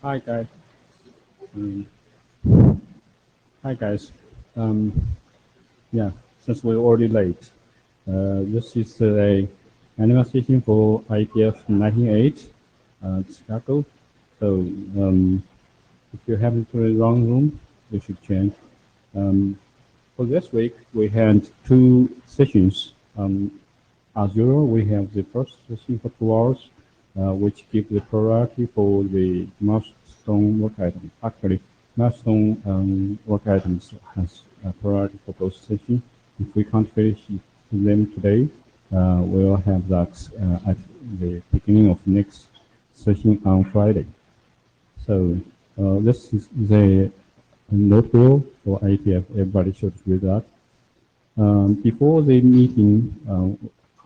Hi guys. Um, Hi guys. Um, yeah, since we're already late, this is a Anima session for IETF 19.8, Chicago. So if you happen to the wrong room, you should change. For this week, we had two sessions. As usual, we have the first session for 2 hours, which gives the priority for the milestone work item. Actually, milestone work items has a priority for both sessions. If we can't finish them today, we'll have that at the beginning of next session on Friday. So this is the note rule for IETF. Everybody should read that. Before the meeting,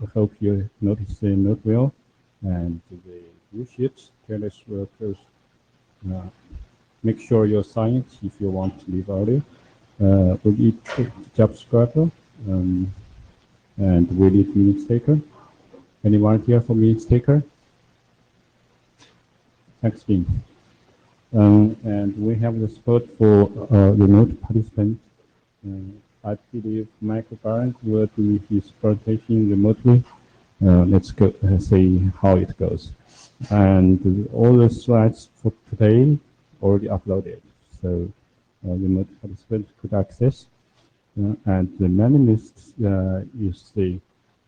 I hope you notice the note wheel and the view sheets. Tell us workers. Make sure you sign it if you want to leave early. We need job scriber and we need minutes taker. Any volunteer for minutes taker? Thanks, Dean. And we have the spot for remote participant. I believe Michael Barnes will do his presentation remotely. Let's go see how it goes. And all the slides for today already uploaded, so remote participants could access. And the mailing list is the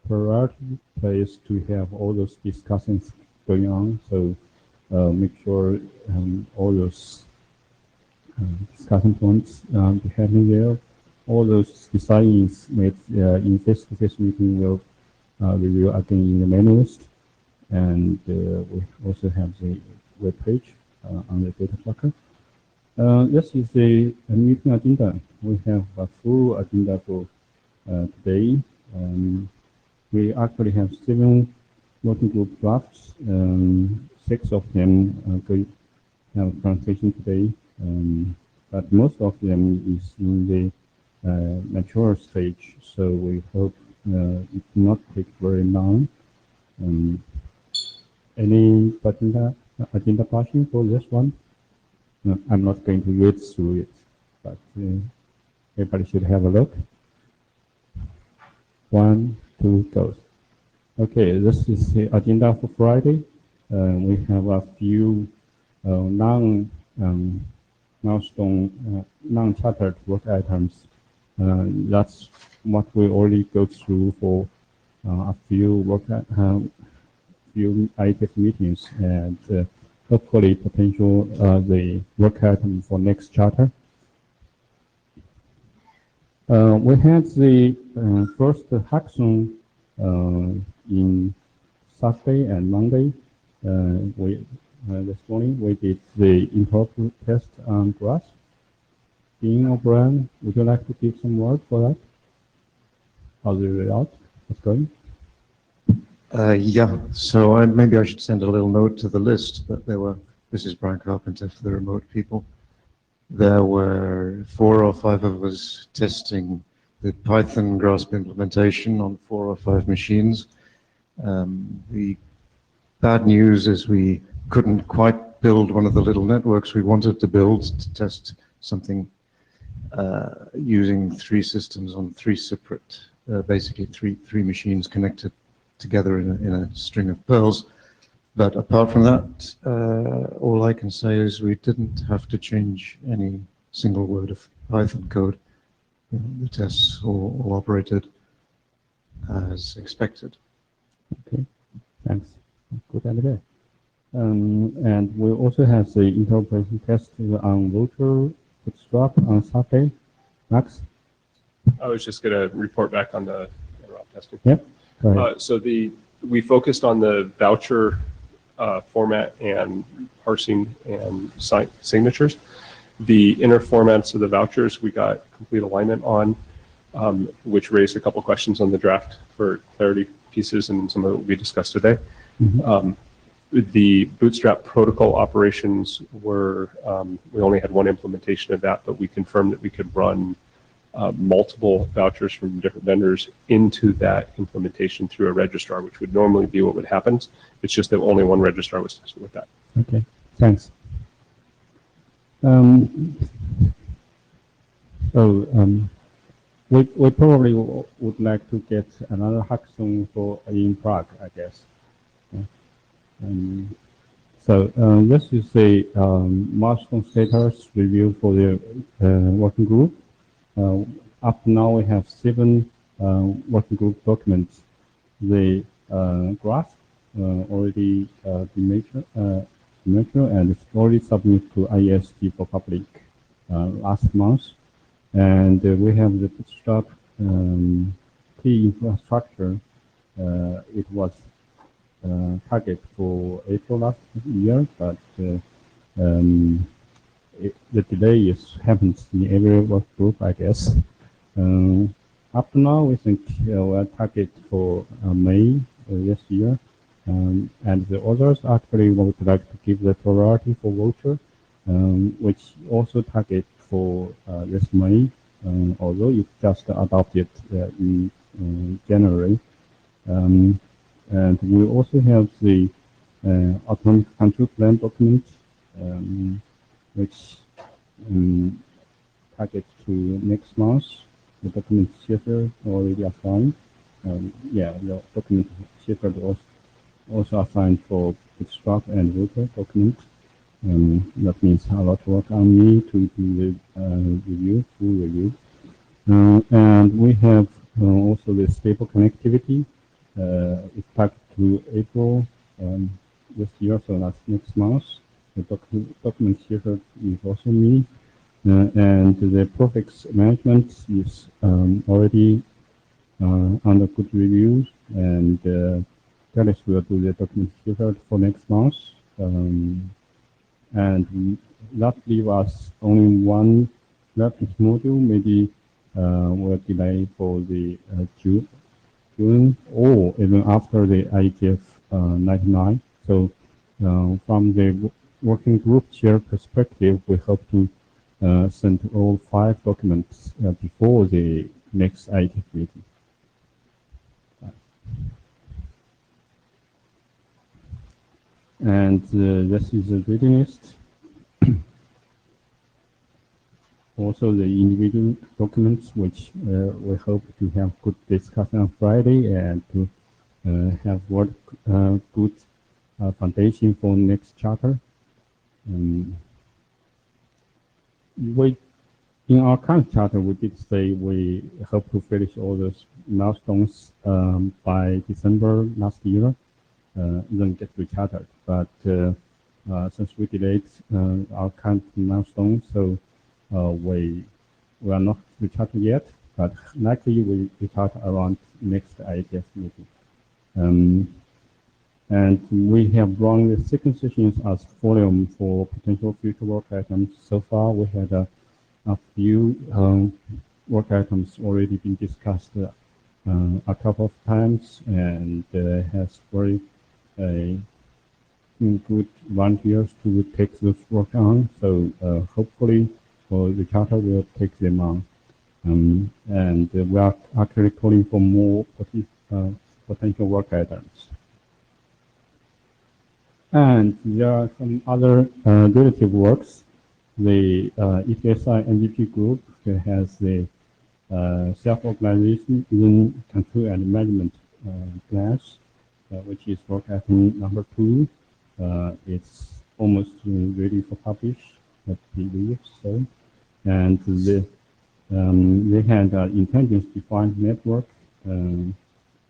priority place to have all those discussions going on. So make sure all those discussion points be happening there. All those designs made in face-to-face meeting will review again in the mailing list. And we also have the web page on the data tracker. This is the meeting agenda. We have a full agenda for today. We actually have 7 working group drafts. 6 of them are going to have a presentation today, but most of them is in the mature stage, so we hope it will not take very long. Any agenda passing for this one? No, I'm not going to read through it, but everybody should have a look. 1, 2, go. Okay, this is the agenda for Friday. We have a few non-chartered work items. That's what we already go through for a few few IETF meetings, and hopefully potential the work item for next charter. We had the first hackathon in Saturday and Monday. This morning we did the interop test on grass. Dean or Brian, would you like to give some word for that? How's the result? What's going? Yeah, so maybe I should send a little note to the list, but this is Brian Carpenter for the remote people. There were 4 or 5 of us testing the Python Grasp implementation on 4 or 5 machines. The bad news is we couldn't quite build one of the little networks we wanted to build to test something using 3 systems on 3 separate, basically three machines connected together in a string of pearls. But apart from that, all I can say is we didn't have to change any single word of Python code. The tests all operated as expected. Okay, thanks. Good idea. And we also have the interpretation test on Vultr Bootstrap on Saturday. Max? I was just going to report back on the interop testing. Yep. Go ahead. So we focused on the voucher format and parsing and signatures. The inner formats of the vouchers we got complete alignment on, which raised a couple questions on the draft for clarity pieces, and some of it will be discussed today. Mm-hmm. The Bootstrap protocol operations were, we only had one implementation of that, but we confirmed that we could run multiple vouchers from different vendors into that implementation through a registrar, which would normally be what would happen. It's just that only one registrar was tested with that. Okay, thanks. Um, so we probably would like to get another hackathon for in Prague, I guess. Yeah. So this is the milestone status review for the working group. Up to now, we have 7 working group documents. The graph already dimensional and it's already submitted to IEST for public last month. And we have the bootstrap key infrastructure. It was target for April last year, but the delay happens in every work group, I guess. Up to now, we think we're target for May this year. And the others actually would like to give the priority for voucher, which also target for this May, although it just adopted in January. And we also have the autonomic control plan document, which target to next month. The document shifter already assigned. Yeah, the document shifter also assigned for bootstrap and router document. That means a lot of work on me to do the full review. And we have also the stable connectivity. It's targeted to April this year, so that's next month. The document shifter is also me. And the prefix management is already under good reviews, and Dennis will do the document shifter for next month. And that leaves us only one reference module, maybe will delay for the June or even after the IETF 99. So from the working group chair perspective, we hope to send all 5 documents before the next IETF meeting. And this is the reading list. Also the individual documents, which we hope to have good discussion on Friday and to have good foundation for next charter. In our current charter, we did say we hope to finish all those milestones by December last year, then get rechartered. But since we delayed our current milestone, so we are not rechartered yet, but likely we recharter around next IETF meeting. And we have run the second sessions as forum for potential future work items. So far, we had a few work items already been discussed a couple of times, and has very good volunteers to take this work on. So hopefully, the charter will take them on. And we are actually calling for more potential work items. And there are some other relative works. The ETSI MVP group has the self-organization in control and management class, which is work item number 2. It's almost ready for publish, I believe so. And they had intelligence-defined network,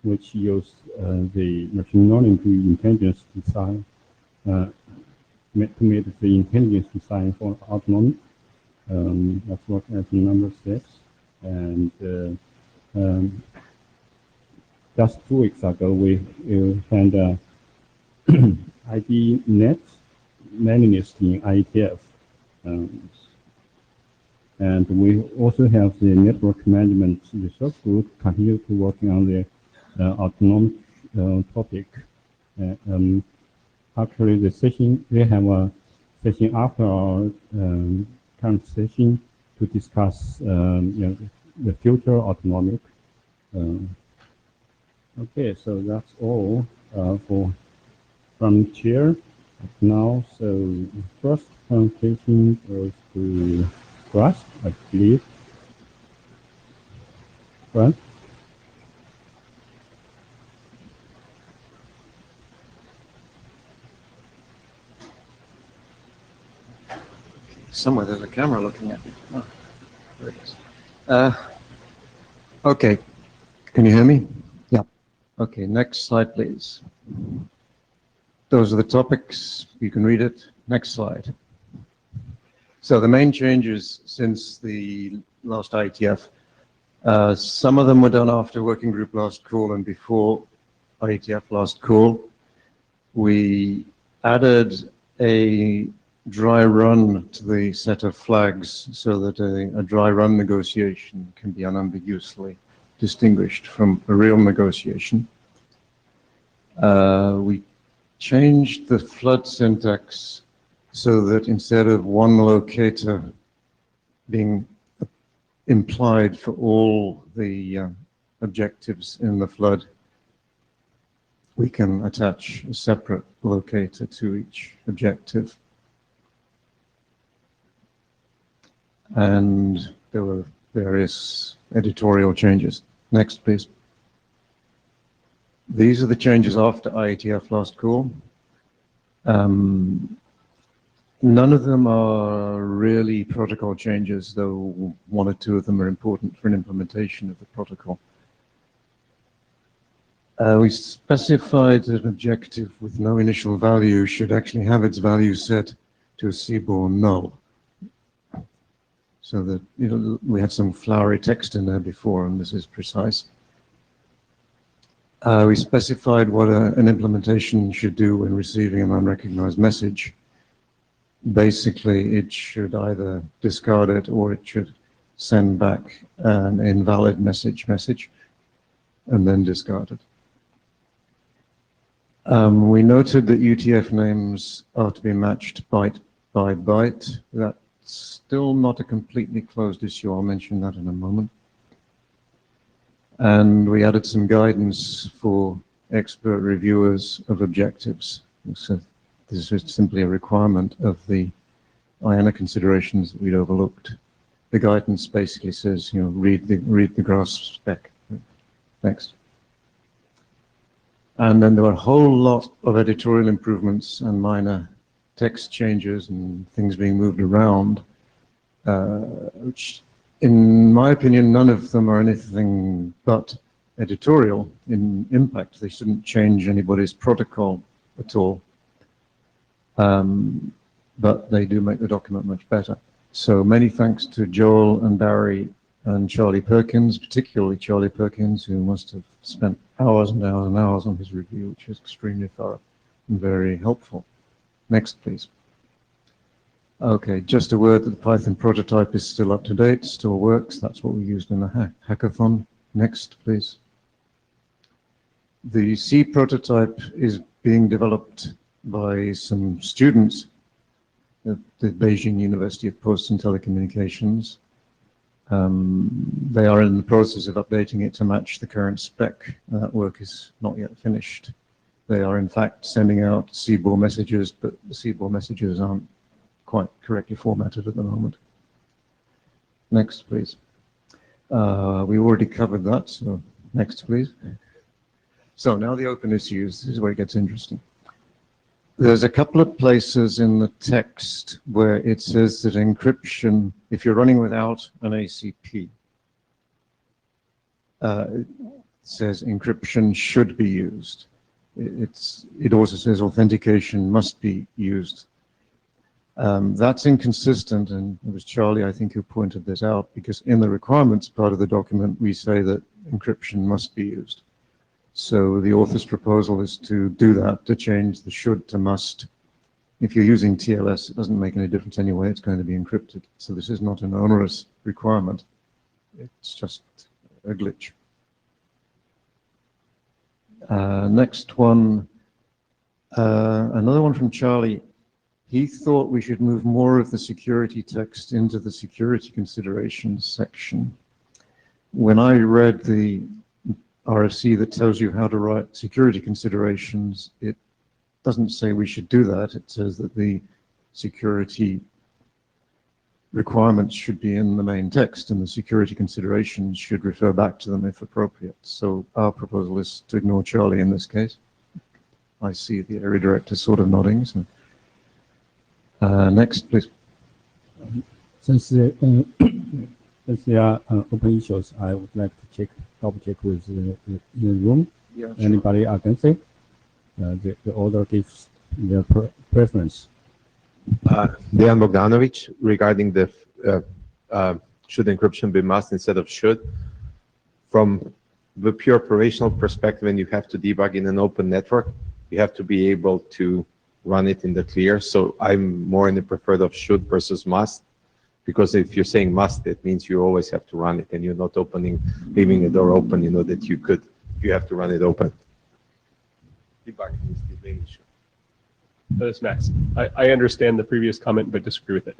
which used the machine learning to intelligence design. To make the intelligence design for autonomy. That's work item number 6. And just 2 weeks ago, we had ID net mailing-list in IETF. And we also have the network management research group continue to working on the autonomic topic. Actually, the session, we have a session after our current session to discuss the future autonomic. Okay, so that's all from chair now. So first, Annotation goes to Grass, I believe. Right? Somewhere there's a camera looking at me. Oh, there it is. Okay, can you hear me? Yeah. Okay, next slide, please. Those are the topics. You can read it. Next slide. So the main changes since the last IETF, some of them were done after working group last call and before IETF last call. We added a dry run to the set of flags so that a dry run negotiation can be unambiguously distinguished from a real negotiation. We changed the flood syntax so that instead of one locator being implied for all the objectives in the flood, we can attach a separate locator to each objective. And there were various editorial changes. Next, please. These are the changes after IETF last call. None of them are really protocol changes, though one or two of them are important for an implementation of the protocol. We specified that an objective with no initial value should actually have its value set to a CBOR null. So that, you know, we had some flowery text in there before, and this is precise. We specified what an implementation should do when receiving an unrecognized message. Basically, it should either discard it or it should send back an invalid message and then discard it. We noted that UTF names are to be matched byte by byte. That's still not a completely closed issue. I'll mention that in a moment. And we added some guidance for expert reviewers of objectives. So this is simply a requirement of the IANA considerations that we'd overlooked. The guidance basically says, you know, read the GRASS spec. Next. And then there were a whole lot of editorial improvements and minor text changes and things being moved around, which, in my opinion, none of them are anything but editorial in impact. They shouldn't change anybody's protocol at all. But they do make the document much better. So many thanks to Joel and Barry and Charlie Perkins, particularly Charlie Perkins, who must have spent hours and hours and hours on his review, which is extremely thorough and very helpful. Next, please. Okay, just a word that the Python prototype is still up to date, still works. That's what we used in the hackathon. Next, please. The C prototype is being developed by some students at the Beijing University of Posts and Telecommunications. They are in the process of updating it to match the current spec. That work is not yet finished. They are in fact sending out CBOR messages, but the CBOR messages aren't quite correctly formatted at the moment. Next, please. We already covered that, so next, please. So now the open issues. This is where it gets interesting. There's a couple of places in the text where it says that encryption, if you're running without an ACP, it says encryption should be used. It also says authentication must be used. That's inconsistent, and it was Charlie, I think, who pointed this out, because in the requirements part of the document, we say that encryption must be used. So the author's proposal is to do that, to change the should to must. If you're using TLS, it doesn't make any difference anyway, it's going to be encrypted. So this is not an onerous requirement, it's just a glitch. Next one, another one from Charlie. He thought we should move more of the security text into the security considerations section. When I read the RFC that tells you how to write security considerations, it doesn't say we should do that. It says that the security requirements should be in the main text, and the security considerations should refer back to them if appropriate. So our proposal is to ignore Charlie in this case. I see the area director sort of nodding. So. Next, please. Since since there are open issues, I would like to double check with the room. Yeah, sure. Anybody against it? The order gives their preference. Dejan Bogdanovic, regarding the should encryption be must instead of should. From the pure operational perspective, when you have to debug in an open network, you have to be able to run it in the clear. So I'm more in the preferred of should versus must, because if you're saying must, it means you always have to run it, and you're not leaving the door open, you know, that you have to run it open. Debugging is the main issue. That's Max. I understand the previous comment, but disagree with it.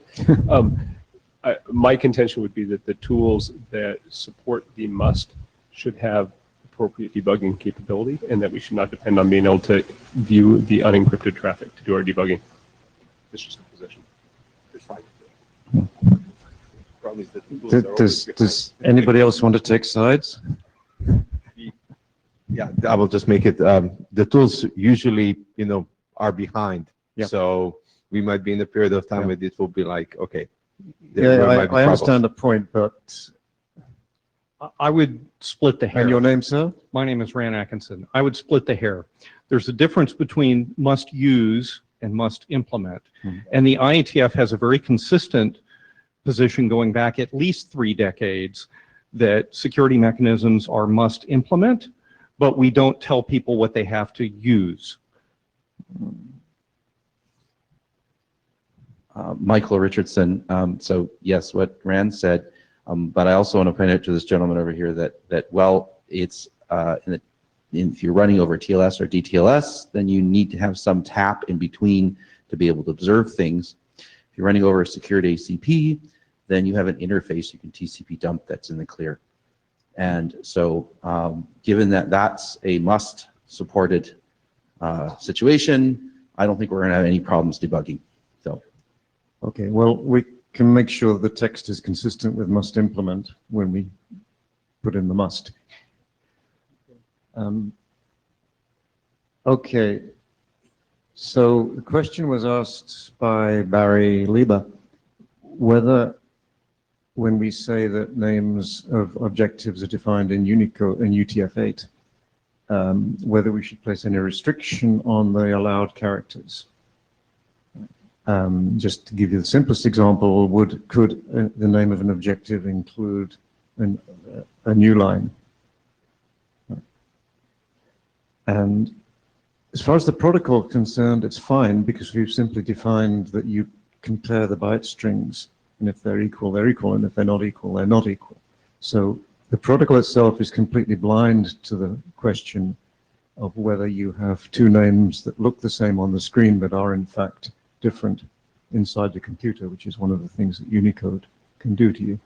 My contention would be that the tools that support the must should have appropriate debugging capability, and that we should not depend on being able to view the unencrypted traffic to do our debugging. It's just a position. It's fine. Problem is that the tools are always Does anybody else want to take sides? Yeah, I will just make it, the tools usually, you know, are behind. Yeah. So we might be in a period of time Yeah. where it will be like, okay. Yeah, there might be I problems. understand the point, but, I would split the hair. and your name, sir? My name is Ran Atkinson. I would split the hair. There's a difference between must use and must implement. And the IETF has a very consistent position going back at least 3 decades that security mechanisms are must implement, but we don't tell people what they have to use. Michael Richardson. So yes, what Rand said, but I also want to point out to this gentleman over here that while it's if you're running over TLS or DTLS, then you need to have some tap in between to be able to observe things. If you're running over a secured ACP, then you have an interface you can TCP dump that's in the clear. And so given that that's a must supported situation, I don't think we're going to have any problems debugging. So. Okay, well, we can make sure the text is consistent with must implement when we put in the must. Okay, so the question was asked by Barry Lieber, whether when we say that names of objectives are defined in Unicode and UTF-8, whether we should place any restriction on the allowed characters. Just to give you the simplest example, could the name of an objective include a new line? And as far as the protocol is concerned, it's fine because we've simply defined that you compare the byte strings, and if they're equal, and if they're not equal, they're not equal. So the protocol itself is completely blind to the question of whether you have 2 names that look the same on the screen but are in fact different inside the computer, which is one of the things that Unicode can do to you,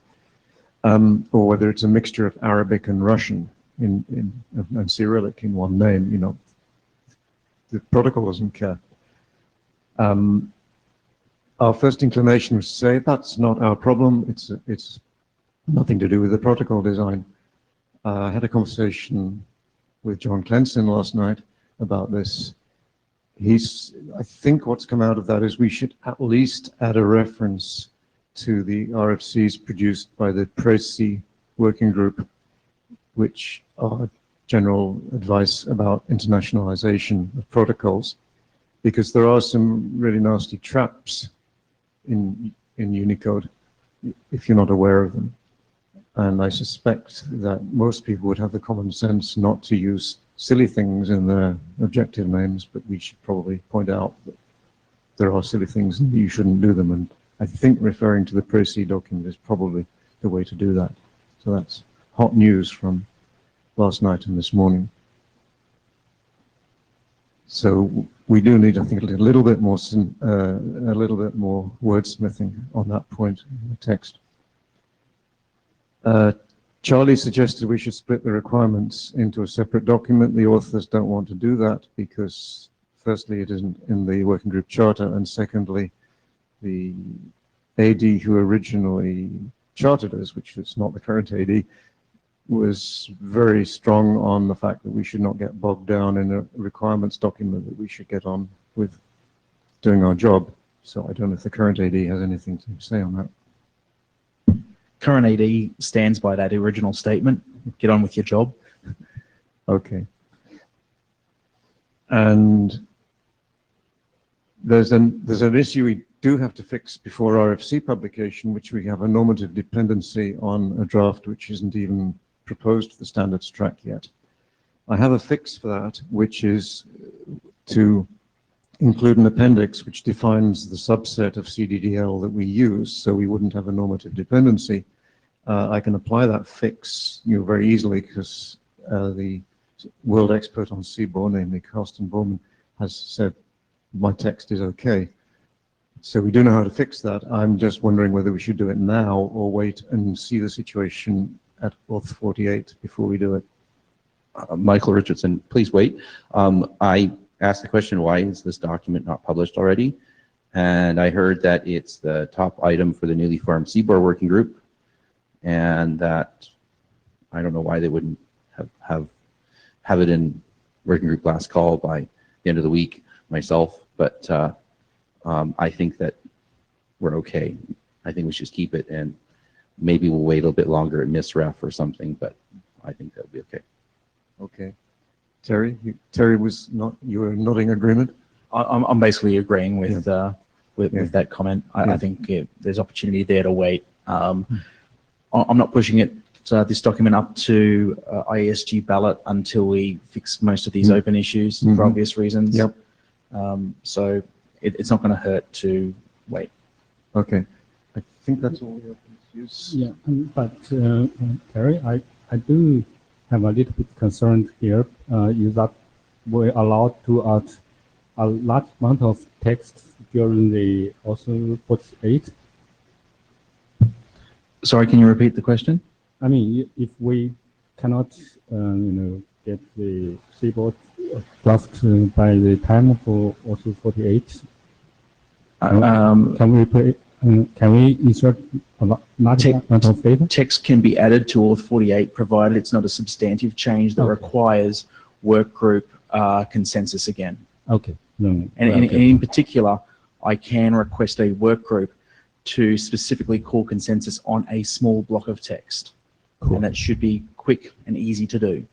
or whether it's a mixture of Arabic and Russian and Cyrillic in one name. You know, the protocol doesn't care. Our first inclination was to say that's not our problem. It's nothing to do with the protocol design. I had a conversation with John Clenson last night about this. I think what's come out of that is we should at least add a reference to the RFCs produced by the PRESI working group, which are general advice about internationalization of protocols, because there are some really nasty traps in Unicode if you're not aware of them. And I suspect that most people would have the common sense not to use silly things in their objective names, but we should probably point out that there are silly things and you shouldn't do them. And I think referring to the PRESI document is probably the way to do that. So that's hot news from last night and this morning. So we do need, I think, a little bit more wordsmithing on that point in the text. Charlie suggested we should split the requirements into a separate document. The authors don't want to do that because, firstly, it isn't in the working group charter, and secondly, the AD who originally chartered us, which is not the current AD, was very strong on the fact that we should not get bogged down in a requirements document, that we should get on with doing our job. So I don't know if the current AD has anything to say on that. Current AD stands by that original statement. Get on with your job. Okay. And there's an issue we do have to fix before RFC publication, which we have a normative dependency on a draft which isn't even proposed for the standards track yet. I have a fix for that, which is to include an appendix which defines the subset of CDDL that we use, so we wouldn't have a normative dependency. I can apply that fix very easily, because the world expert on CBOR, namely Carsten Bormann, has said my text is okay. So we do know how to fix that. I'm just wondering whether we should do it now or wait and see the situation at Auth 48 before we do it. Michael Richardson, please wait. I asked the question, why is this document not published already? And I heard that it's the top item for the newly formed CBOR working group, and that I don't know why they wouldn't have it in working group last call by the end of the week myself, but I think that we're okay. I think we should keep it, and maybe we'll wait a little bit longer at MISREF or something, but I think that'll be okay. Okay. Terry, Terry you were nodding agreement? I'm basically agreeing with with that comment. I think there's opportunity there to wait. I'm not pushing it, this document up to IESG ballot until we fix most of these open issues for obvious reasons. Yep. So it's not going to hurt to wait. Okay. I think that's all we have to use. Yeah, but Terry, I do have a little bit concerned here. Is that we allowed to add a large amount of text during the also 48? Sorry, can you repeat the question? I mean, if we cannot, get the CBOR draft by the time for also 48, can we insert a large amount of data? Text can be added to Auth 48, provided it's not a substantive change that requires work group consensus again. Okay. No, And in particular, I can request a work group to specifically call consensus on a small block of text. Cool. And that should be quick and easy to do.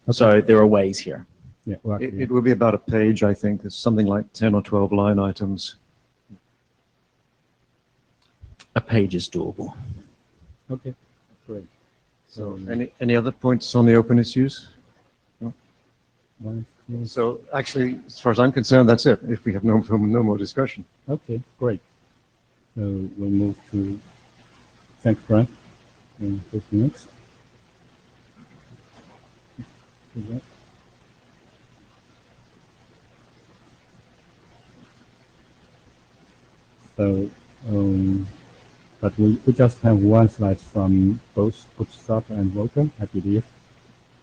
Okay. So there are ways here. Yeah, well, It will be about a page, I think. It's something like 10 or 12 line items. A page is doable. okay, great. So any other points on the open issues? One, two, So actually, as far as I'm concerned, that's it. If we have no more discussion. okay, great. So we'll move to, thanks, Brian. And who's next? So, but we just have one slide from both Bootstrap and Vocal, I believe.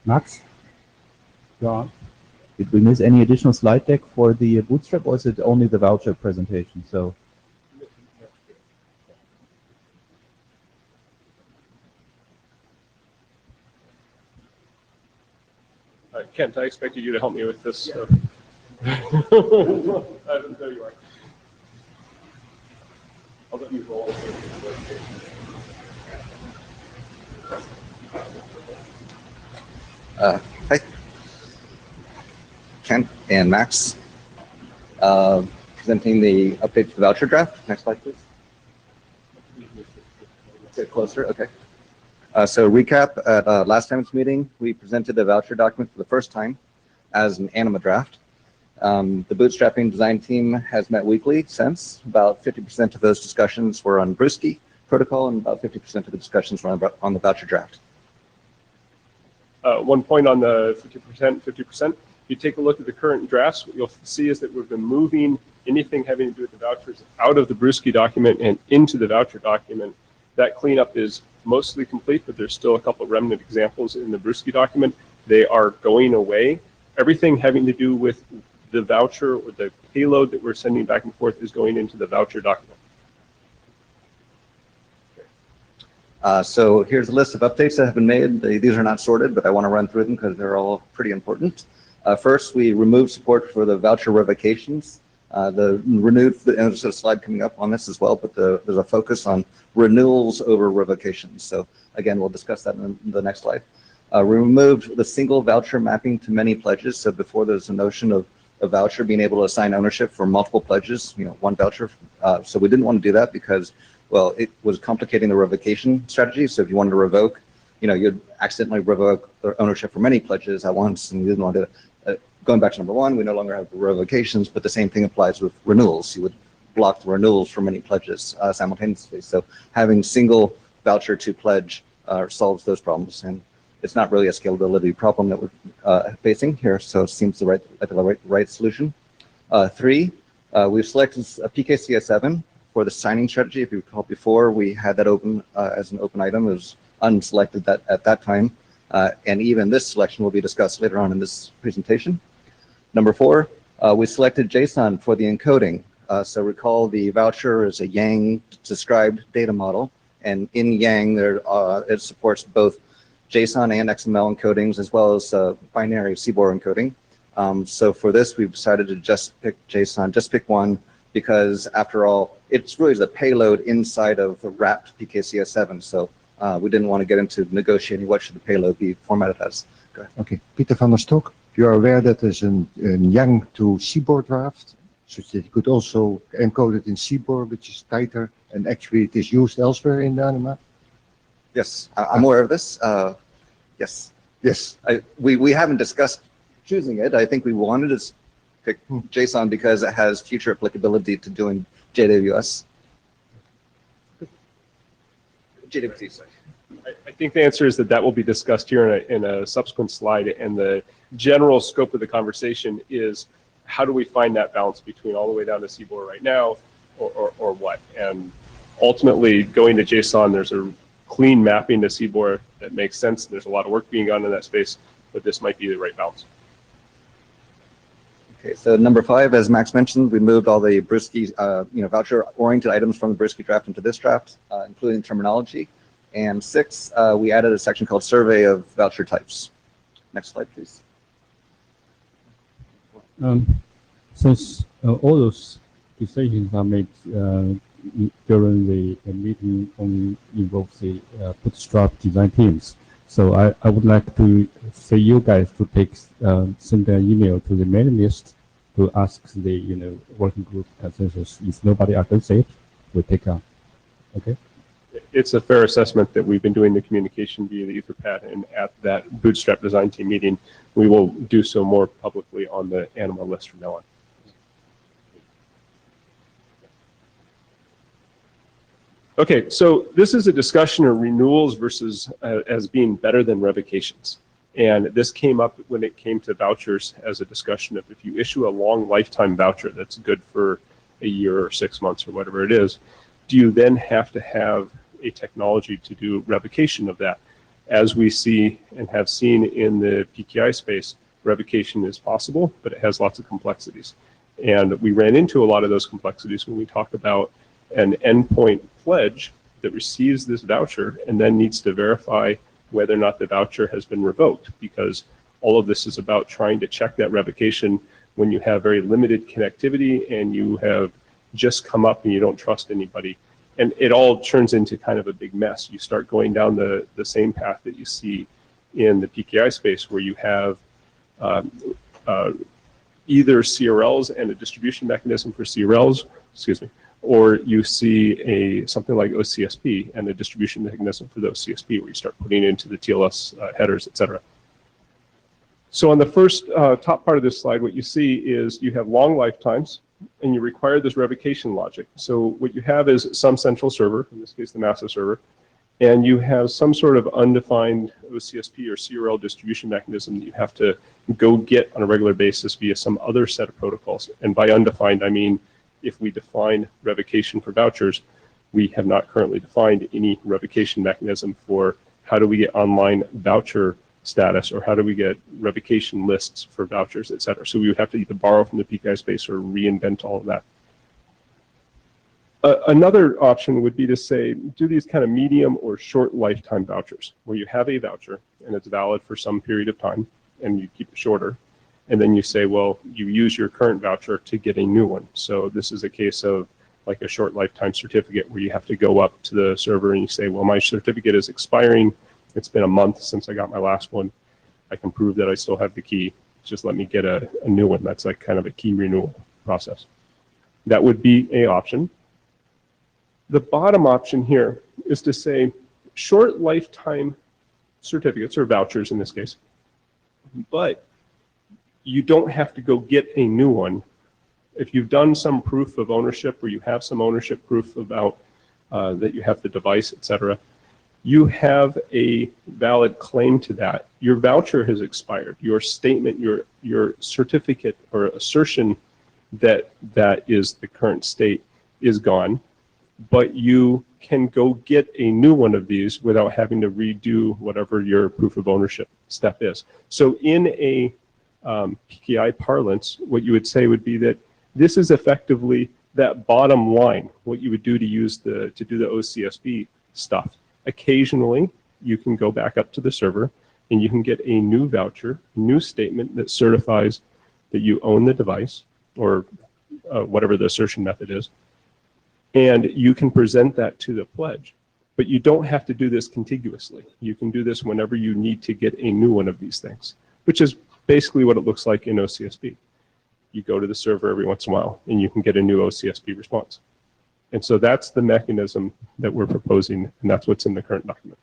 Max? Go on. Did we miss any additional slide deck for the Bootstrap, or is it only the voucher presentation? So, Kent, I expected you to help me with this. Yeah. There you are. I'll let you roll. Hi, Kent and Max, presenting the update to the voucher draft. Next slide, please. Get closer, okay. So recap, at last time's meeting, we presented the voucher document for the first time as an Anima draft. The bootstrapping design team has met weekly since. About 50% of those discussions were on Brewski protocol, and about 50% of the discussions were on the voucher draft. 1 point on the 50%. If you take a look at the current drafts, what you'll see is that we've been moving anything having to do with the vouchers out of the Brewski document and into the voucher document. That cleanup is mostly complete, but there's still a couple of remnant examples in the Brewski document. They are going away. Everything having to do with the voucher or the payload that we're sending back and forth is going into the voucher document. So here's a list of updates that have been made. These are not sorted, but I want to run through them because they're all pretty important. First, we removed support for the voucher revocations. The renewed, and there's a slide coming up on this as well, but there's a focus on renewals over revocations. So again, we'll discuss that in the next slide. We removed the single voucher mapping to many pledges. So before there's a notion of a voucher being able to assign ownership for multiple pledges, one voucher. So we didn't want to do that because, well, it was complicating the revocation strategy. So if you wanted to revoke, you'd accidentally revoke the ownership for many pledges at once, and you didn't want to. Going back to number one, we no longer have revocations, but the same thing applies with renewals. You would block the renewals for many pledges simultaneously. So having single voucher to pledge solves those problems, and it's not really a scalability problem that we're facing here. So it seems the right solution. Three, we've selected a PKCS7 for the signing strategy. If you recall before, we had that open as an open item. It was unselected at that time. And even this selection will be discussed later on in this presentation. Number four, we selected JSON for the encoding. So recall the voucher is a Yang described data model. And in Yang, it supports both JSON and XML encodings, as well as binary CBOR encoding. So for this, we've decided to just pick JSON, just pick one, because after all, it's really the payload inside of the wrapped PKCS7. So we didn't want to get into negotiating what should the payload be formatted as. Go ahead. Okay, Peter van der Stok, you are aware that there's a Yang to CBOR draft, so that you could also encode it in CBOR, which is tighter, and actually it is used elsewhere in the Anima? Yes, I'm aware of this. Yes. Yes. We haven't discussed choosing it. I think we wanted to pick JSON because it has future applicability to doing JWS. I think the answer is that will be discussed here in a subsequent slide, and the general scope of the conversation is how do we find that balance between all the way down to CBOR right now, or what? And ultimately, going to JSON, there's a clean mapping to CBOR that makes sense. There's a lot of work being done in that space, but this might be the right balance. Okay, so number five, as Max mentioned, we moved all the Brewski, voucher-oriented items from the Brewski draft into this draft, including terminology. And six, we added a section called Survey of Voucher Types. Next slide, please. Since all those decisions are made during the meeting only involves the bootstrap design teams. So I would like to say you guys to send an email to the mailing list to ask the working group consensus. If nobody against it, we take on. Okay. It's a fair assessment that we've been doing the communication via the Etherpad, and at that bootstrap design team meeting, we will do so more publicly on the Anima list from now on. Okay, so this is a discussion of renewals versus as being better than revocations. And this came up when it came to vouchers as a discussion of if you issue a long lifetime voucher that's good for a year or 6 months or whatever it is, do you then have to have a technology to do revocation of that? As we see and have seen in the PKI space, revocation is possible, but it has lots of complexities. And we ran into a lot of those complexities when we talk about an endpoint pledge that receives this voucher and then needs to verify whether or not the voucher has been revoked, because all of this is about trying to check that revocation when you have very limited connectivity and you have just come up and you don't trust anybody. And it all turns into kind of a big mess. You start going down the same path that you see in the PKI space, where you have either CRLs and a distribution mechanism for CRLs, or you see something like OCSP and a distribution mechanism for the OCSP, where you start putting into the TLS headers, et cetera. So on the first top part of this slide, what you see is you have long lifetimes, and you require this revocation logic. So what you have is some central server, in this case the master server, and you have some sort of undefined OCSP or CRL distribution mechanism that you have to go get on a regular basis via some other set of protocols. And by undefined, I mean if we define revocation for vouchers, we have not currently defined any revocation mechanism for how do we get online voucher status, or how do we get revocation lists for vouchers, et cetera. So we would have to either borrow from the PKI space or reinvent all of that. Another option would be to say, do these kind of medium or short lifetime vouchers, where you have a voucher and it's valid for some period of time and you keep it shorter. And then you say, well, you use your current voucher to get a new one. So this is a case of like a short lifetime certificate where you have to go up to the server and you say, well, my certificate is expiring. It's been a month since I got my last one. I can prove that I still have the key. Just let me get a new one. That's like kind of a key renewal process. That would be an option. The bottom option here is to say short lifetime certificates or vouchers in this case, but you don't have to go get a new one. If you've done some proof of ownership or you have some ownership proof about that you have the device, etc., you have a valid claim to that. Your voucher has expired. Your statement, your certificate or assertion that that is the current state is gone, but you can go get a new one of these without having to redo whatever your proof of ownership step is. So in a PKI parlance, what you would say would be that this is effectively that bottom line, what you would do to use to do the OCSB stuff. Occasionally, you can go back up to the server and you can get a new voucher, new statement that certifies that you own the device or whatever the assertion method is. And you can present that to the pledge. But you don't have to do this contiguously. You can do this whenever you need to get a new one of these things, which is basically what it looks like in OCSB. You go to the server every once in a while and you can get a new OCSB response. And so that's the mechanism that we're proposing, and that's what's in the current document.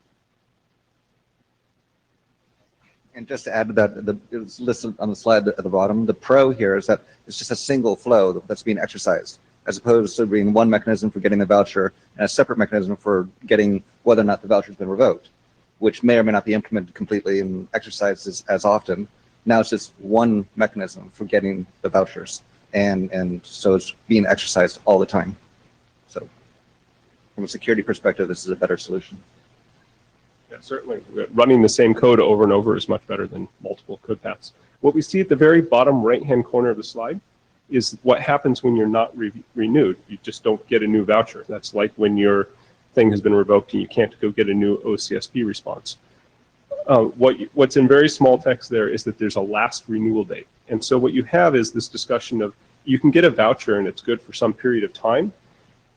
And just to add to that, it's listed on the slide at the bottom, the pro here is that it's just a single flow that's being exercised, as opposed to being one mechanism for getting the voucher and a separate mechanism for getting whether or not the voucher has been revoked, which may or may not be implemented completely and exercised as often. Now it's just one mechanism for getting the vouchers, and so it's being exercised all the time. So from a security perspective, this is a better solution. Yeah, certainly. Running the same code over and over is much better than multiple code paths. What we see at the very bottom right-hand corner of the slide is what happens when you're not renewed. You just don't get a new voucher. That's like when your thing has been revoked and you can't go get a new OCSB response. What's in very small text there is that there's a last renewal date. And so what you have is this discussion of you can get a voucher and it's good for some period of time.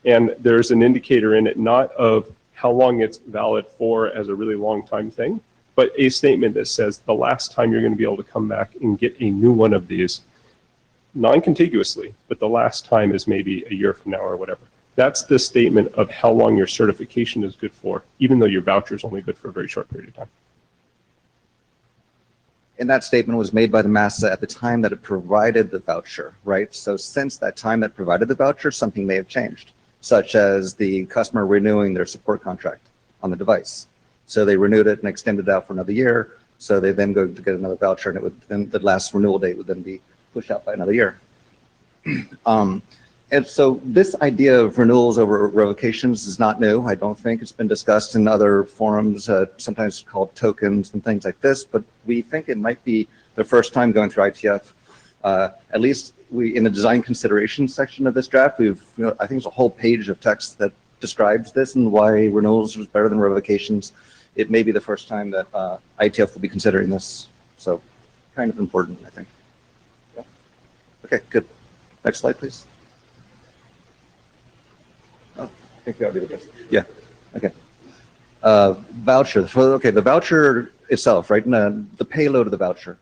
And there's an indicator in it, not of how long it's valid for as a really long time thing, but a statement that says the last time you're going to be able to come back and get a new one of these non-contiguously, but the last time is maybe a year from now or whatever. That's the statement of how long your certification is good for, even though your voucher is only good for a very short period of time. And that statement was made by the MASA at the time that it provided the voucher, right? So since that time that provided the voucher, something may have changed, such as the customer renewing their support contract on the device. So they renewed it and extended it out for another year. So they then go to get another voucher, and it would then the last renewal date would then be pushed out by another year. And so this idea of renewals over revocations is not new. I don't think it's been discussed in other forums, sometimes called tokens and things like this, but we think it might be the first time going through IETF. At least in the design considerations section of this draft, I think there's a whole page of text that describes this and why renewals is better than revocations. It may be the first time that IETF will be considering this. So kind of important, I think. Yeah. Okay, good. Next slide, please. Oh, I think that'll be the best. Yeah, okay. Voucher, okay, the voucher itself, right? The payload of the voucher.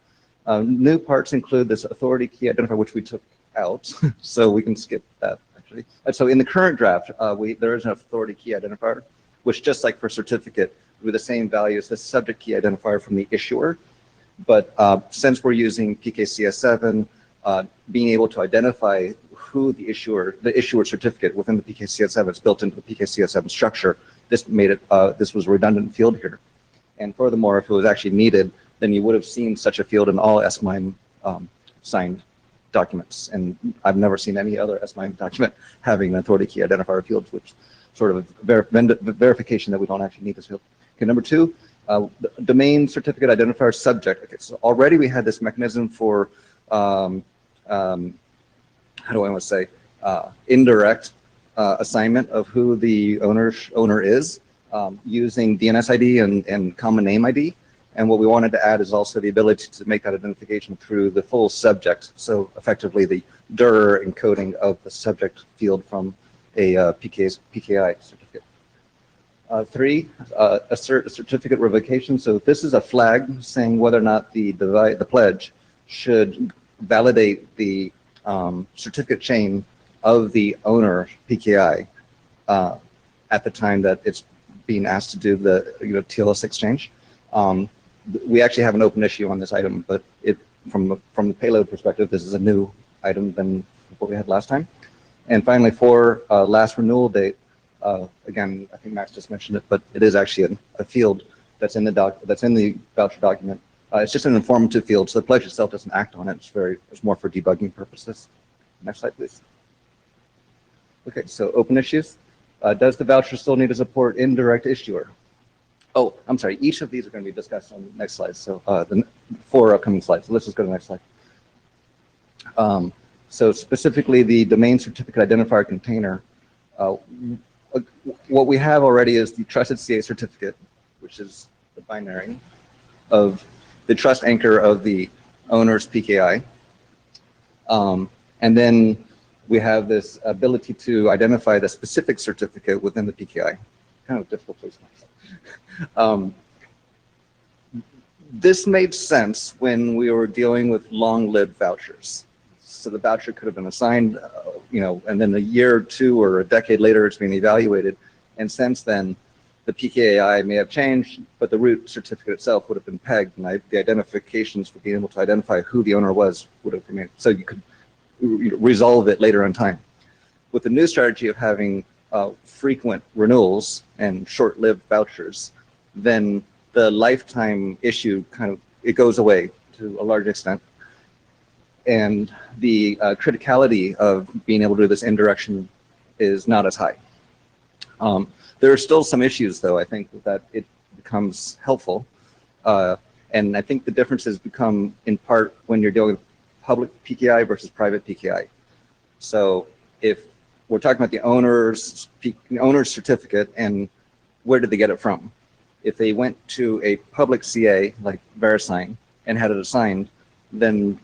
New parts include this authority key identifier, which we took out, so we can skip that actually. And so in the current draft, there is an authority key identifier, which just like for certificate, with the same value as the subject key identifier from the issuer. But since we're using PKCS7, being able to identify who the issuer certificate within the PKCS7 is built into the PKCS7 structure, this made it, this was a redundant field here. And furthermore, if it was actually needed, then you would have seen such a field in all SMIME signed documents. And I've never seen any other SMIME document having an authority key identifier field, which sort of verification that we don't actually need this field. Okay, number two, domain certificate identifier subject. Okay, so already we had this mechanism for, how do I want to say, indirect assignment of who the owner is using DNS ID and common name ID. And what we wanted to add is also the ability to make that identification through the full subject. So effectively the dir encoding of the subject field from a PKI certificate. Three, a certificate revocation. So this is a flag saying whether or not the pledge should validate the certificate chain of the owner PKI at the time that it's being asked to do the TLS exchange. We actually have an open issue on this item, but from the payload perspective, this is a new item than what we had last time. And finally, for last renewal date, again, I think Max just mentioned it, but it is actually a field that's in the voucher document. It's just an informative field, so the pledge itself doesn't act on it. It's more for debugging purposes. Next slide, please. Okay, so open issues. Does the voucher still need to support indirect issuer? Oh, I'm sorry. Each of these are going to be discussed on the next slide. So the 4 upcoming slides. So let's just go to the next slide. So specifically, the domain certificate identifier container. What we have already is the trusted CA certificate, which is the binary of the trust anchor of the owner's PKI. And then we have this ability to identify the specific certificate within the PKI. Kind of difficult place. This made sense when we were dealing with long-lived vouchers. So the voucher could have been assigned, and then a year or two or a decade later, it's being evaluated. And since then, the PKI may have changed, but the root certificate itself would have been pegged, and the identifications for being able to identify who the owner was would have remained. So you could resolve it later in time. With the new strategy of having frequent renewals and short-lived vouchers, then the lifetime issue it goes away to a large extent. And the criticality of being able to do this indirection is not as high. There are still some issues, though, I think, that it becomes helpful. And I think the differences become, in part, when you're dealing with public PKI versus private PKI. So if we're talking about the owner's certificate and where did they get it from? If they went to a public CA like VeriSign and had it assigned, then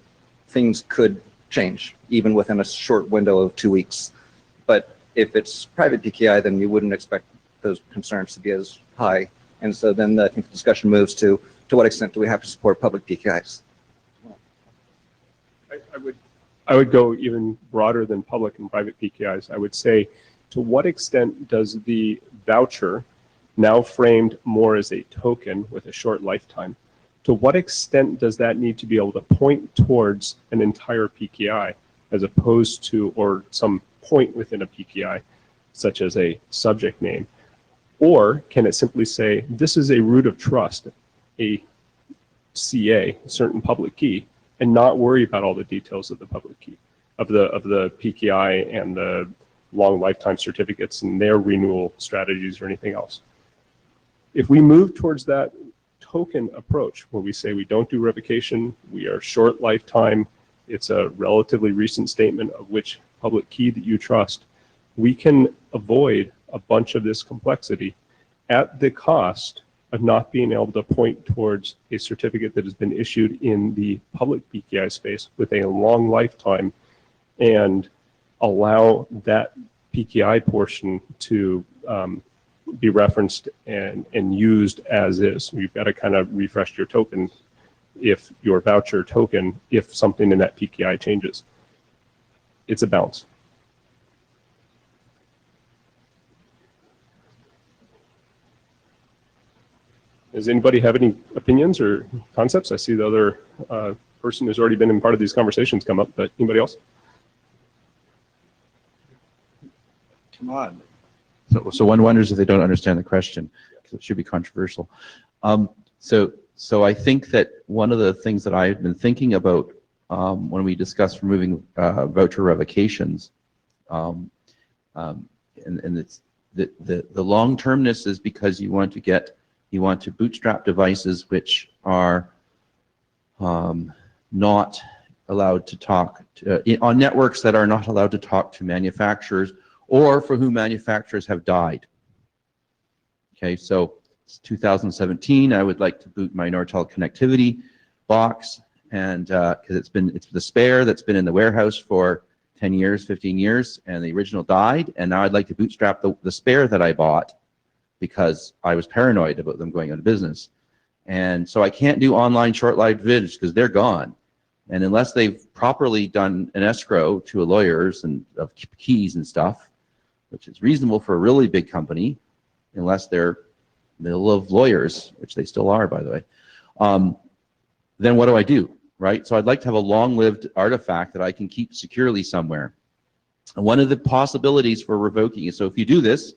things could change even within a short window of 2 weeks. But if it's private PKI, then you wouldn't expect those concerns to be as high. And so then I think the discussion moves to what extent do we have to support public PKIs? I would go even broader than public and private PKIs. I would say, to what extent does the voucher, now framed more as a token with a short lifetime, to what extent does that need to be able to point towards an entire PKI as opposed to, or some point within a PKI, such as a subject name? Or can it simply say, this is a root of trust, a CA, certain public key, and not worry about all the details of the public key, of the PKI and the long lifetime certificates and their renewal strategies or anything else? If we move towards that token approach, where we say we don't do revocation, we are short lifetime, it's a relatively recent statement of which public key that you trust, we can avoid a bunch of this complexity at the cost of not being able to point towards a certificate that has been issued in the public PKI space with a long lifetime and allow that PKI portion to be referenced and used as is. You've got to kind of refresh your token, if your voucher token, if something in that PKI changes. It's a balance. Does anybody have any opinions or concepts? I see the other person who's already been in part of these conversations come up, but anybody else? Come on. So one wonders if they don't understand the question, because it should be controversial. So I think that one of the things that I've been thinking about when we discuss removing voucher revocations, and it's the long-termness is because you want to bootstrap devices which are not allowed to talk to, on networks that are not allowed to talk to manufacturers or for whom manufacturers have died. Okay, so it's 2017, I would like to boot my Nortel connectivity box, and because it's the spare that's been in the warehouse for 10 years, 15 years, and the original died, and now I'd like to bootstrap the spare that I bought because I was paranoid about them going out of business. And so I can't do online short-lived vids because they're gone. And unless they've properly done an escrow to a lawyers and of keys and stuff, which is reasonable for a really big company, unless they're middle of lawyers, which they still are, by the way, then what do I do, right? So I'd like to have a long-lived artifact that I can keep securely somewhere. And one of the possibilities for revoking is, so if you do this,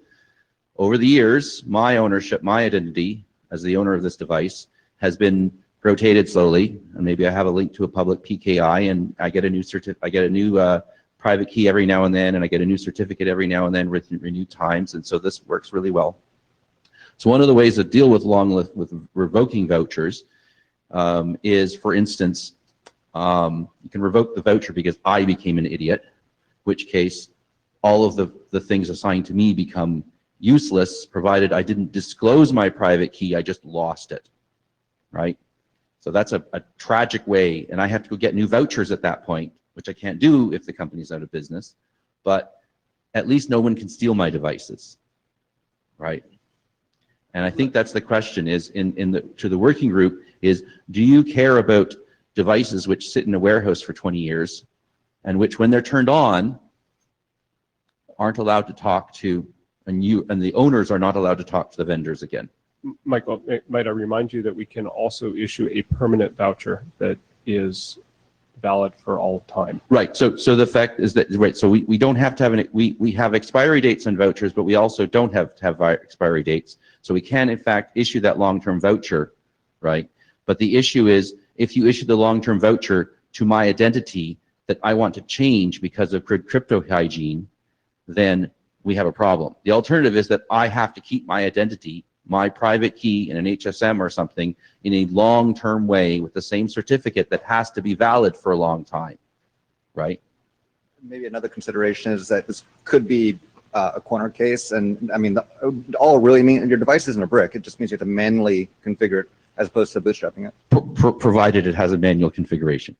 over the years, my ownership, my identity as the owner of this device has been rotated slowly, and maybe I have a link to a public PKI, and I get a new private key every now and then, and I get a new certificate every now and then with renewed times, and so this works really well. So one of the ways to deal with with revoking vouchers is, for instance, you can revoke the voucher because I became an idiot, which case all of the things assigned to me become useless, provided I didn't disclose my private key, I just lost it, right? So that's a tragic way, and I have to go get new vouchers at that point, which I can't do if the company's out of business, but at least no one can steal my devices, right? And I think that's the question is to the working group is, do you care about devices which sit in a warehouse for 20 years and which, when they're turned on, aren't allowed to talk to, and the owners are not allowed to talk to the vendors again? Michael, might I remind you that we can also issue a permanent voucher that is valid for all time. Right. So the fact is that, right, so we don't have to have we have expiry dates on vouchers, but we also don't have to have expiry dates. So we can in fact issue that long-term voucher, right? But the issue is, if you issue the long-term voucher to my identity that I want to change because of crypto hygiene, then we have a problem. The alternative is that I have to keep my identity, my private key in an HSM or something, in a long-term way with the same certificate that has to be valid for a long time, right? Maybe another consideration is that this could be a corner case, and I mean, all really mean your device isn't a brick. It just means you have to manually configure it as opposed to bootstrapping it. Provided it has a manual configuration,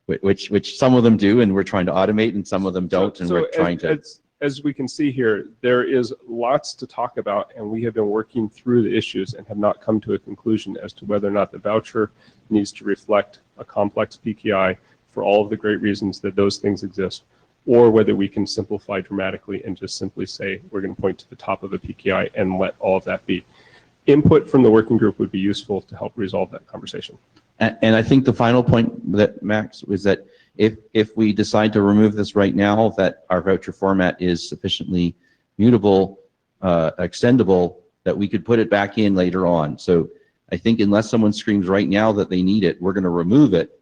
which some of them do, and we're trying to automate, and some of them don't, and we're trying to. As we can see here, there is lots to talk about, and we have been working through the issues and have not come to a conclusion as to whether or not the voucher needs to reflect a complex PKI for all of the great reasons that those things exist, or whether we can simplify dramatically and just simply say we're going to point to the top of a PKI and let all of that be. Input from the working group would be useful to help resolve that conversation. And I think the final point that Max was that if we decide to remove this right now, that our voucher format is sufficiently mutable, extendable, that we could put it back in later on. So I think unless someone screams right now that they need it, we're going to remove it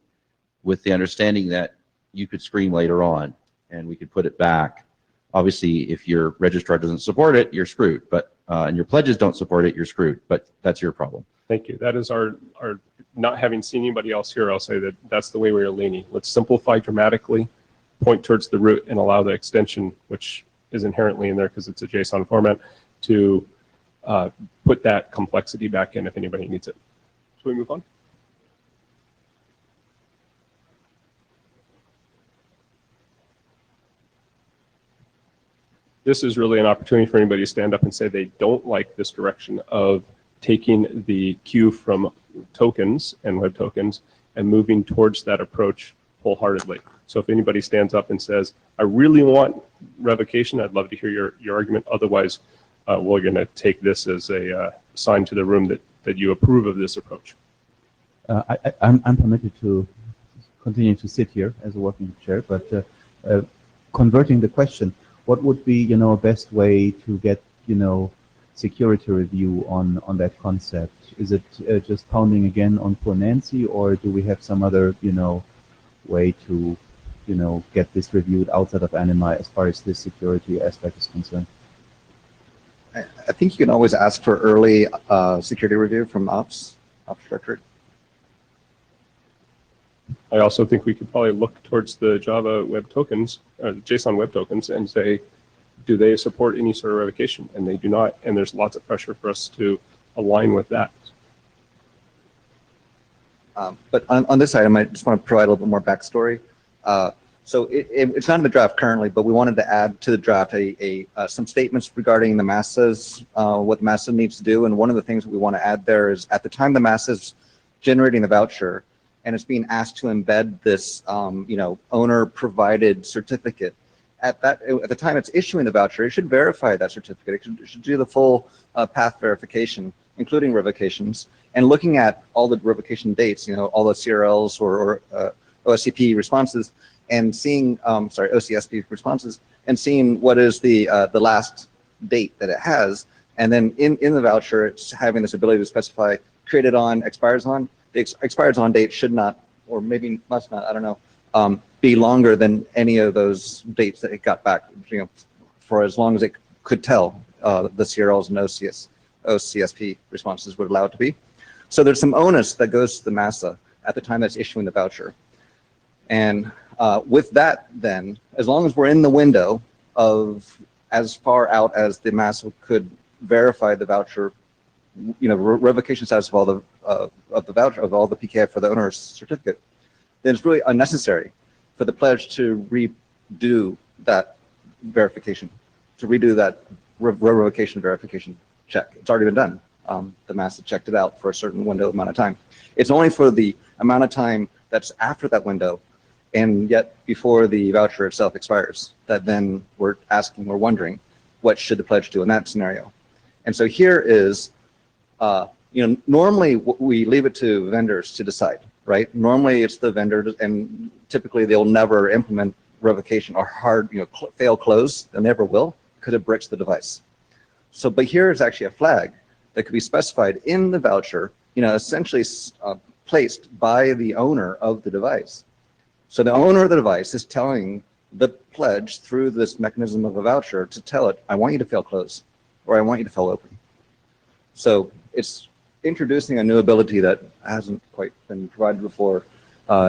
with the understanding that you could scream later on and we could put it back. Obviously, if your registrar doesn't support it, you're screwed. But and your pledges don't support it, you're screwed. But that's your problem. Thank you. That is our not having seen anybody else here, I'll say that that's the way we are leaning. Let's simplify dramatically, point towards the root, and allow the extension, which is inherently in there because it's a JSON format, to put that complexity back in if anybody needs it. Shall we move on? This is really an opportunity for anybody to stand up and say they don't like this direction of taking the queue from tokens and web tokens and moving towards that approach wholeheartedly. So if anybody stands up and says, I really want revocation, I'd love to hear your argument. Otherwise, we're going to take this as a sign to the room that you approve of this approach. I'm permitted to continue to sit here as a working chair, but converting the question, what would be, a best way to get, security review on that concept? Is it just pounding again on poor Nancy, or do we have some other, way to, get this reviewed outside of Anima as far as this security aspect is concerned? I think you can always ask for early security review from ops directorate. I also think we could probably look towards the Java web tokens, JSON web tokens, and say, do they support any sort of revocation? And they do not. And there's lots of pressure for us to align with that. But on this item, I just want to provide a little bit more backstory. So it's not in the draft currently, but we wanted to add to the draft some statements regarding the MASAs, what the MASA needs to do. And one of the things that we want to add there is at the time the MASA's generating the voucher and it's being asked to embed this, owner-provided certificate. At the time it's issuing the voucher, it should verify that certificate. It should do the full path verification, including revocations, and looking at all the revocation dates, all the CRLs or OSCP responses, and seeing, OCSP responses, and seeing what is the last date that it has, and then in the voucher, it's having this ability to specify created on, expires on. The expires on date should not, or maybe must not, I don't know, be longer than any of those dates that it got back, for as long as it could tell the CRLs and OCSP responses would allow it to be. So there's some onus that goes to the MASA at the time that's issuing the voucher. And with that, then, as long as we're in the window of as far out as the MASA could verify the voucher, revocation status of all the voucher, of all the PKI for the owner's certificate, then it's really unnecessary for the pledge to redo that verification, to redo that revocation verification check. It's already been done. The MASA checked it out for a certain window amount of time. It's only for the amount of time that's after that window and yet before the voucher itself expires that then we're wondering, what should the pledge do in that scenario? And so here is, normally we leave it to vendors to decide, right? Normally it's the vendor, and typically they'll never implement revocation or hard, fail close. They never will because it breaks the device. So, but here is actually a flag that could be specified in the voucher, essentially placed by the owner of the device. So the owner of the device is telling the pledge through this mechanism of a voucher to tell it, I want you to fail close, or I want you to fail open. So it's introducing a new ability that hasn't quite been provided before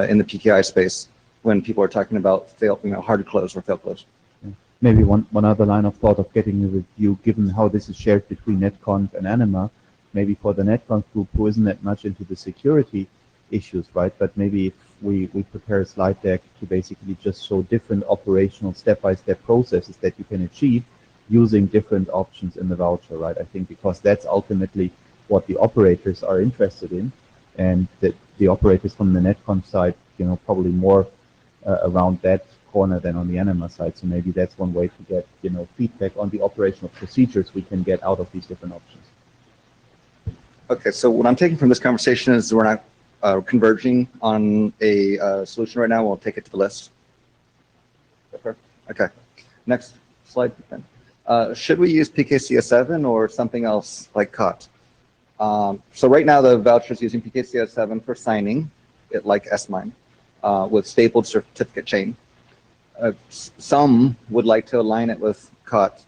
in the PKI space when people are talking about hard close or fail close. Maybe one other line of thought of getting a review, given how this is shared between NetConf and Anima, maybe for the NetConf group who isn't that much into the security issues, right? But maybe if we prepare a slide deck to basically just show different operational step-by-step processes that you can achieve using different options in the voucher, right? I think because that's ultimately what the operators are interested in, and that the operators from the NetConf side, probably more around that corner than on the Anima side. So maybe that's one way to get, feedback on the operational procedures we can get out of these different options. Okay, so what I'm taking from this conversation is we're not converging on a solution right now. We'll take it to the list. Okay, next slide. Should we use PKCS7 or something else like COT? So right now the voucher is using PKCS7 for signing, like S-MIME, with stapled certificate chain. Some would like to align it with COT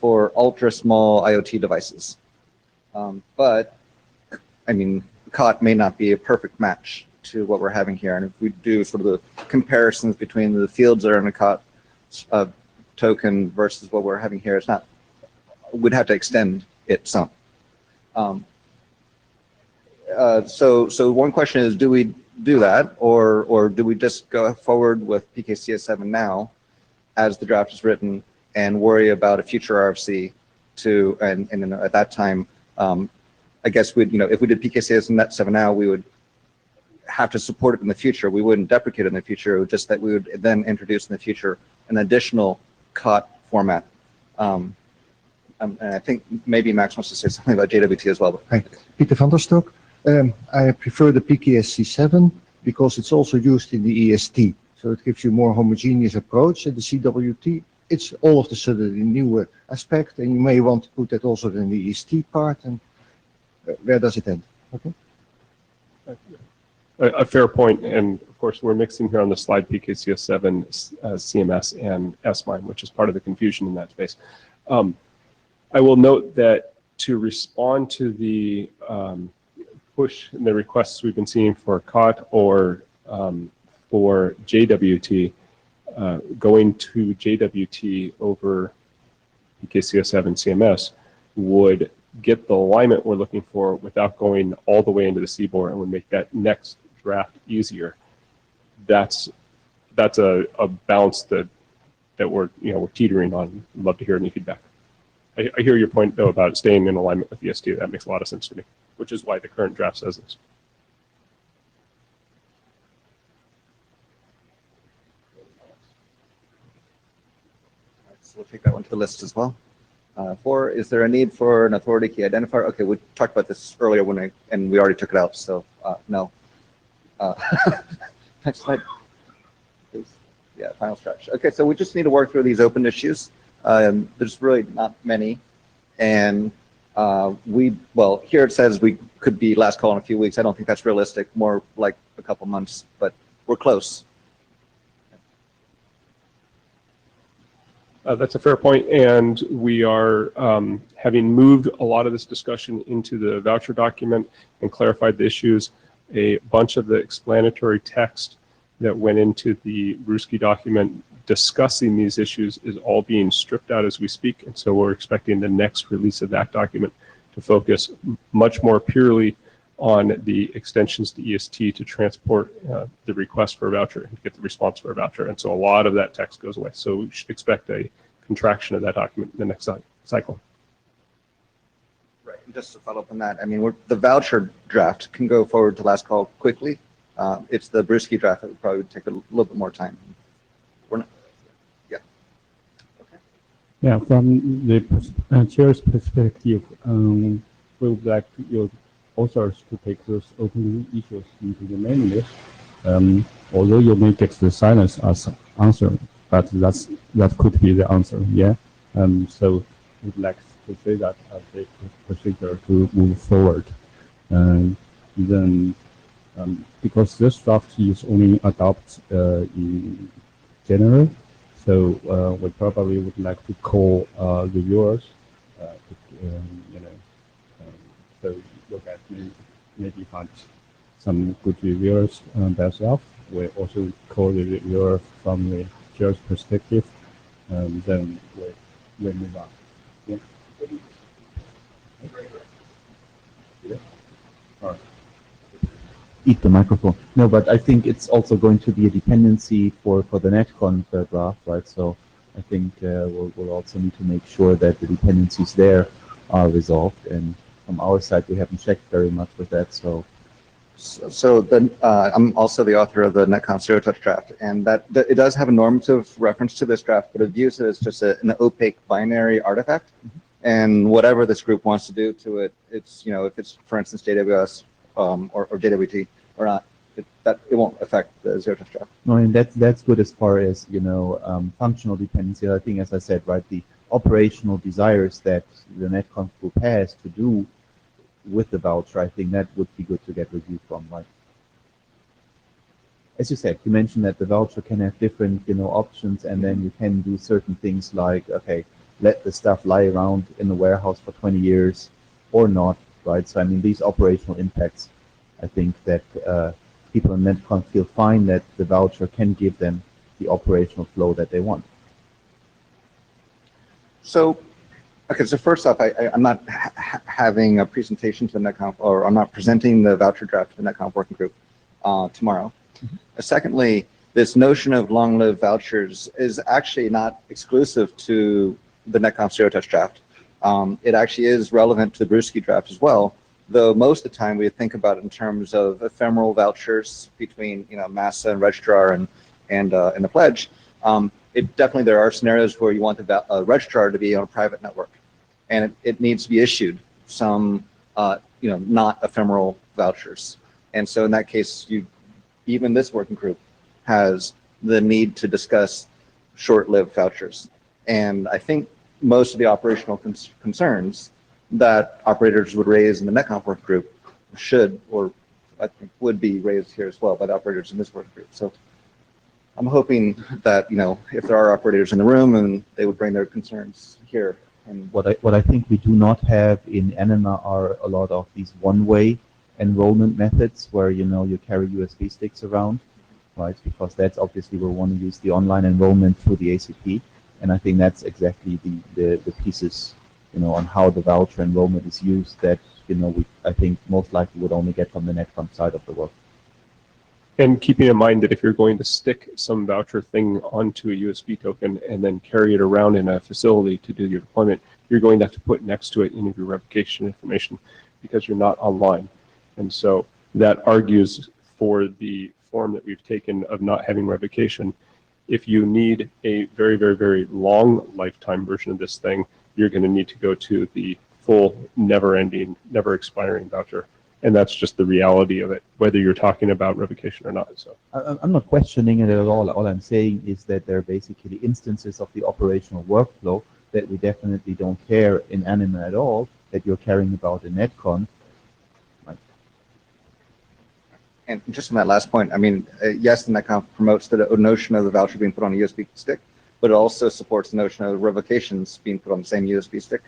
for ultra small IoT devices. But I mean, COT may not be a perfect match to what we're having here. And if we do sort of the comparisons between the fields that are in a COT token versus what we're having here, it's not, we'd have to extend it some. So one question is, do we do that, or do we just go forward with PKCS7 now as the draft is written and worry about a future RFC and at that time, I guess we'd, if we did PKCS7 now, we would have to support it in the future. We wouldn't deprecate it in the future. It would just that we would then introduce in the future an additional COT format. And I think maybe Max wants to say something about JWT as well. Hi, Peter van der Stok. I prefer the PKSC7 because it's also used in the EST. So it gives you a more homogeneous approach. And the CWT, it's all of a sudden a new aspect, and you may want to put that also in the EST part. And where does it end? Okay. A fair point, and of course we're mixing here on the slide PKCS7, CMS, and S-MIME, which is part of the confusion in that space. I will note that to respond to the push and the requests we've been seeing for COT or for JWT, going to JWT over PKCS7 CMS would get the alignment we're looking for without going all the way into the seaboard and would make that next draft easier. That's a balance that we're teetering on. I'd love to hear any feedback. I hear your point though about staying in alignment with EST. That makes a lot of sense to me, which is why the current draft says this. So we'll take that one to the list as well. 4, is there a need for an authority key identifier? Okay, we talked about this earlier and we already took it out, so no. Next slide, please. Yeah, final stretch. Okay, so we just need to work through these open issues. There's really not many. And here it says we could be last call in a few weeks. I don't think that's realistic, more like a couple months, but we're close. That's a fair point, and we are having moved a lot of this discussion into the voucher document and clarified the issues. A bunch of the explanatory text that went into the Bruschi document discussing these issues is all being stripped out as we speak, and so we're expecting the next release of that document to focus much more purely on the extensions to EST to transport the request for a voucher and to get the response for a voucher. And so a lot of that text goes away. So we should expect a contraction of that document in the next cycle. Right. And just to follow up on that, I mean, the voucher draft can go forward to last call quickly. It's the Bruschi draft that would probably take a little bit more time. We're not. Yeah. Okay. Yeah, from the chair's perspective, we would like your authors to take those open issues into the main list. Although you may get the silence as answer, but that could be the answer. Yeah. So we'd like to say that as a procedure to move forward. Then because this draft is only adopted in January, so we probably would like to call reviewers, so look at maybe find some good reviewers themselves. We also call the reviewer from the chair's perspective, and then we move on. Yeah. Eat the microphone. No, but I think it's also going to be a dependency for the NetCon draft, right? So I think we'll also need to make sure that the dependencies there are resolved. And from our side, we haven't checked very much with that. So then I'm also the author of the NetCon Zero Touch draft, and that it does have a normative reference to this draft, but it views it as just an opaque binary artifact. Mm-hmm. And whatever this group wants to do to it, it's, if it's, for instance, JWS or JWT or not, it won't affect the Zero Touch draft. No, and that's good as far as, functional dependency. I think, as I said, right, the operational desires that the NetConf group has to do with the voucher, I think that would be good to get review from, right? As you said, you mentioned that the voucher can have different, options, and then you can do certain things like, okay, let the stuff lie around in the warehouse for 20 years or not, right? So, I mean, these operational impacts, I think that people in NetConf feel fine that the voucher can give them the operational flow that they want. So, okay, so first off, I'm not having a presentation to the NetConf, or I'm not presenting the voucher draft to the NetConf working group tomorrow. Mm-hmm. Secondly, this notion of long-lived vouchers is actually not exclusive to the NetConf Zero Touch draft. It actually is relevant to the Bruschi draft as well, though most of the time we think about it in terms of ephemeral vouchers between massa and registrar and the pledge. There are scenarios where you want the registrar to be on a private network, and it needs to be issued some not ephemeral vouchers. And so in that case, even this working group has the need to discuss short-lived vouchers. And I think most of the operational concerns that operators would raise in the NetConf working group should, or I think would be raised here as well by the operators in this working group. So I'm hoping that, if there are operators in the room, and they would bring their concerns here. And what I think we do not have in Anima are a lot of these one-way enrollment methods where, you carry USB sticks around, right? Because that's obviously we want to use the online enrollment through the ACP. And I think that's exactly the pieces, on how the voucher enrollment is used that, I think most likely would only get from the netcom side of the work. And keeping in mind that if you're going to stick some voucher thing onto a USB token and then carry it around in a facility to do your deployment, you're going to have to put next to it any of your revocation information because you're not online. And so that argues for the form that we've taken of not having revocation. If you need a very, very, very long lifetime version of this thing, you're going to need to go to the full, never-ending, never-expiring voucher. And that's just the reality of it, whether you're talking about revocation or not. So I'm not questioning it at all. All I'm saying is that there are basically instances of the operational workflow that we definitely don't care in Anima at all, that you're caring about in netcon. And just on that last point, I mean, yes, the netcon promotes the notion of the voucher being put on a USB stick, but it also supports the notion of revocations being put on the same USB stick.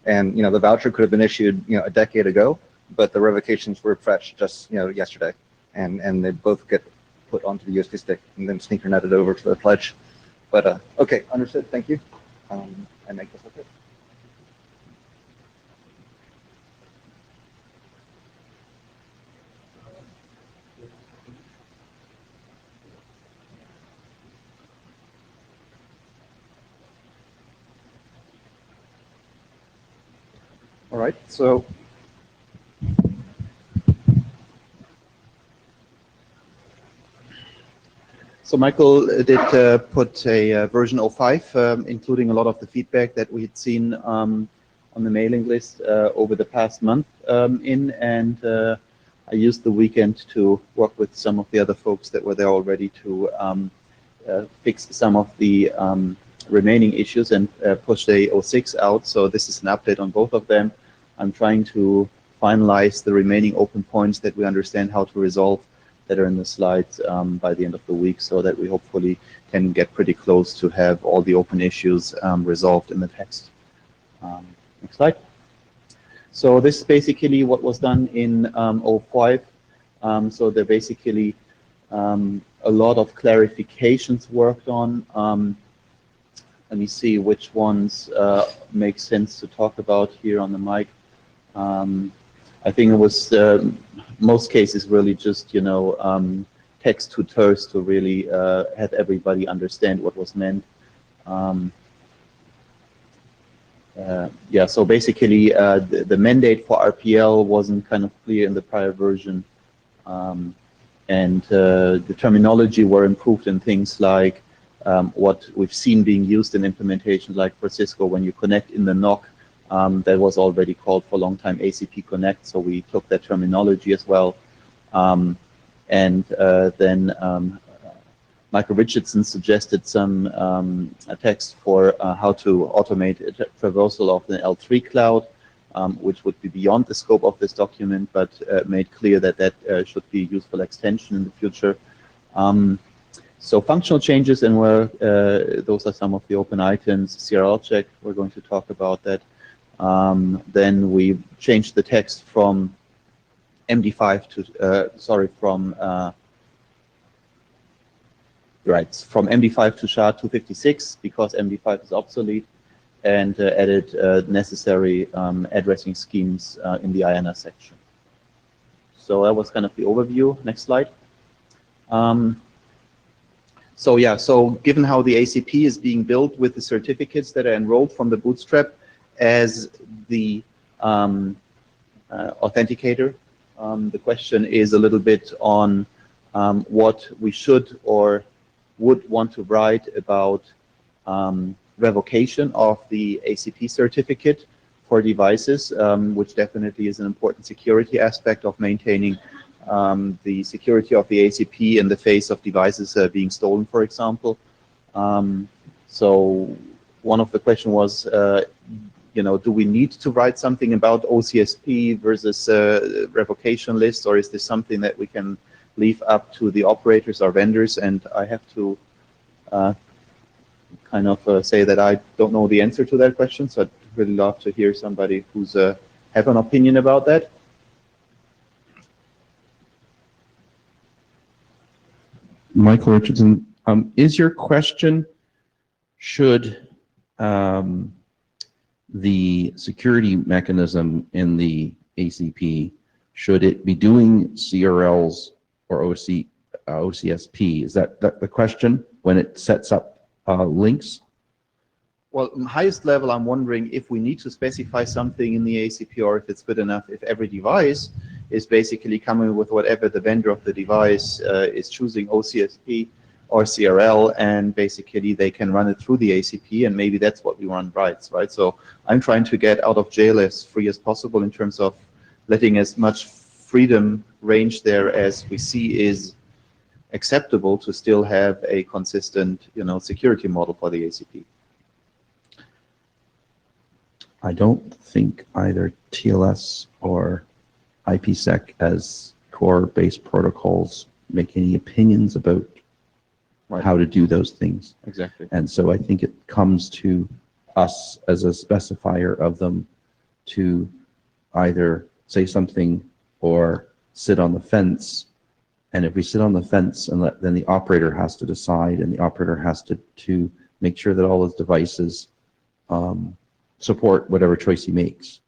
And, the voucher could have been issued, a decade ago, but the revocations were fetched just, yesterday. And they both get put onto the USB stick and then sneaker netted over to the pledge. But, okay, understood. Thank you. I make this okay. All right, so Michael did put a version 05, including a lot of the feedback that we had seen on the mailing list over the past month and I used the weekend to work with some of the other folks that were there already to fix some of the remaining issues and push the 06 out. So this is an update on both of them. I'm trying to finalize the remaining open points that we understand how to resolve that are in the slides by the end of the week, so that we hopefully can get pretty close to have all the open issues resolved in the text. Next slide. So this is basically what was done in 05. So there basically a lot of clarifications worked on. Let me see which ones make sense to talk about here on the mic. I think it was most cases really just text to terse to really have everybody understand what was meant. Yeah, so basically the mandate for RPL wasn't kind of clear in the prior version, and the terminology were improved in things like what we've seen being used in implementations like for Cisco when you connect in the NOC. That was already called for a long time ACP Connect, so we took that terminology as well. And then Michael Richardson suggested some text for how to automate a traversal of the L3 cloud, which would be beyond the scope of this document, but made clear that that should be a useful extension in the future. So functional changes, and those are some of the open items. CRL check, we're going to talk about that. Then we changed the text from MD5 to, from MD5 to SHA-256 because MD5 is obsolete, and added necessary addressing schemes in the IANA section. So that was kind of the overview. Next slide. So yeah, so given how the ACP is being built with the certificates that are enrolled from the Bootstrap as the authenticator, the question is a little bit on what we should or would want to write about revocation of the ACP certificate for devices, which definitely is an important security aspect of maintaining the security of the ACP in the face of devices being stolen, for example. So one of the questions was, do we need to write something about OCSP versus revocation list, or is this something that we can leave up to the operators or vendors? And I have to kind of say that I don't know the answer to that question, so I'd really love to hear somebody who's have an opinion about that. Michael Richardson, is your question, should the security mechanism in the ACP, should it be doing CRLs or OCSP? Is that the question when it sets up links? Well, highest level, I'm wondering if we need to specify something in the ACP or if it's good enough if every device is basically coming with whatever the vendor of the device is choosing, OCSP or CRL, and basically they can run it through the ACP, and maybe that's what we want rights, right? So I'm trying to get out of jail as free as possible in terms of letting as much freedom range there as we see is acceptable to still have a consistent, security model for the ACP. I don't think either TLS or IPsec as core-based protocols make any opinions about how to do those things. Exactly. And so I think it comes to us as a specifier of them to either say something or sit on the fence. And if we sit on the fence, and then the operator has to decide, and the operator has to make sure that all his devices support whatever choice he makes.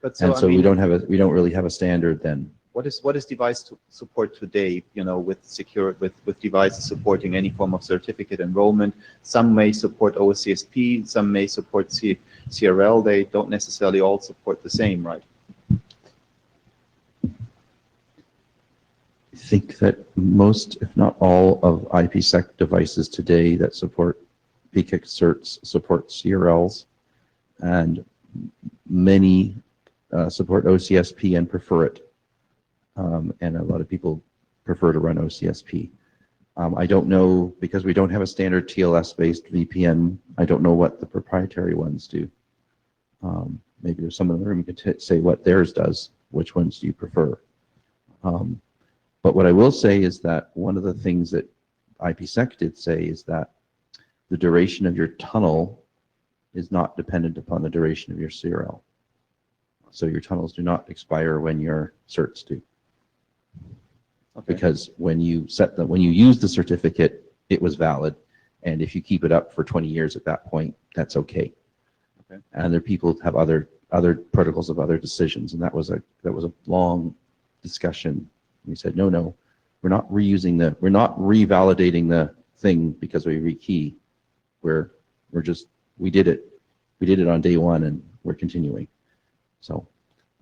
But And so we don't really have a standard then. What is device support today? With devices supporting any form of certificate enrollment. Some may support OCSP, some may support CRL. They don't necessarily all support the same, right? I think that most, if not all, of IPsec devices today that support PKIC certs support CRLs, and many support OCSP and prefer it. And a lot of people prefer to run OCSP. I don't know, because we don't have a standard TLS-based VPN, I don't know what the proprietary ones do. Maybe there's someone in the room who could say what theirs does. Which ones do you prefer? But what I will say is that one of the things that IPsec did say is that the duration of your tunnel is not dependent upon the duration of your CRL. So your tunnels do not expire when your certs do. Okay. Because when you use the certificate, it was valid. And if you keep it up for 20 years at that point, that's okay. Okay. And other people have other protocols of other decisions. And that was a long discussion. We said, no, we're not revalidating the thing because we rekey. We did it on day one, and we're continuing. So,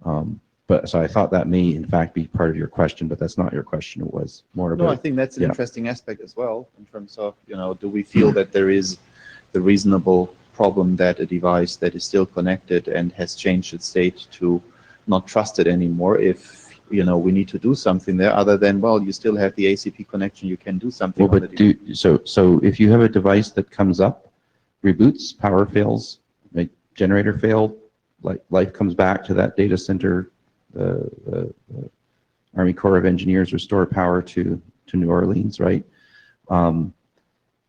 so I thought that may in fact be part of your question, but that's not your question. It was more about. No, I think that's an interesting aspect as well, in terms of, do we feel that there is the reasonable problem that a device that is still connected and has changed its state to not trusted anymore, if we need to do something there other than, well, you still have the ACP connection, you can do something. Well, but so if you have a device that comes up, reboots, power fails, generator failed, life comes back to that data center, the Army Corps of Engineers restore power to New Orleans, right?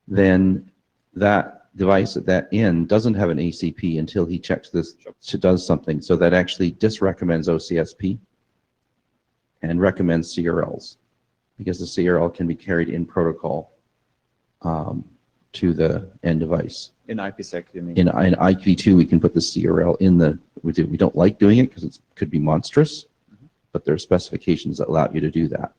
Then that device at that end doesn't have an ACP until he checks this, does something. So that actually disrecommends OCSP and recommends CRLs, because the CRL can be carried in protocol to the end device. In IPsec, you mean? In IPv2, we can put the CRL in we don't like doing it because it could be monstrous, but there are specifications that allow you to do that.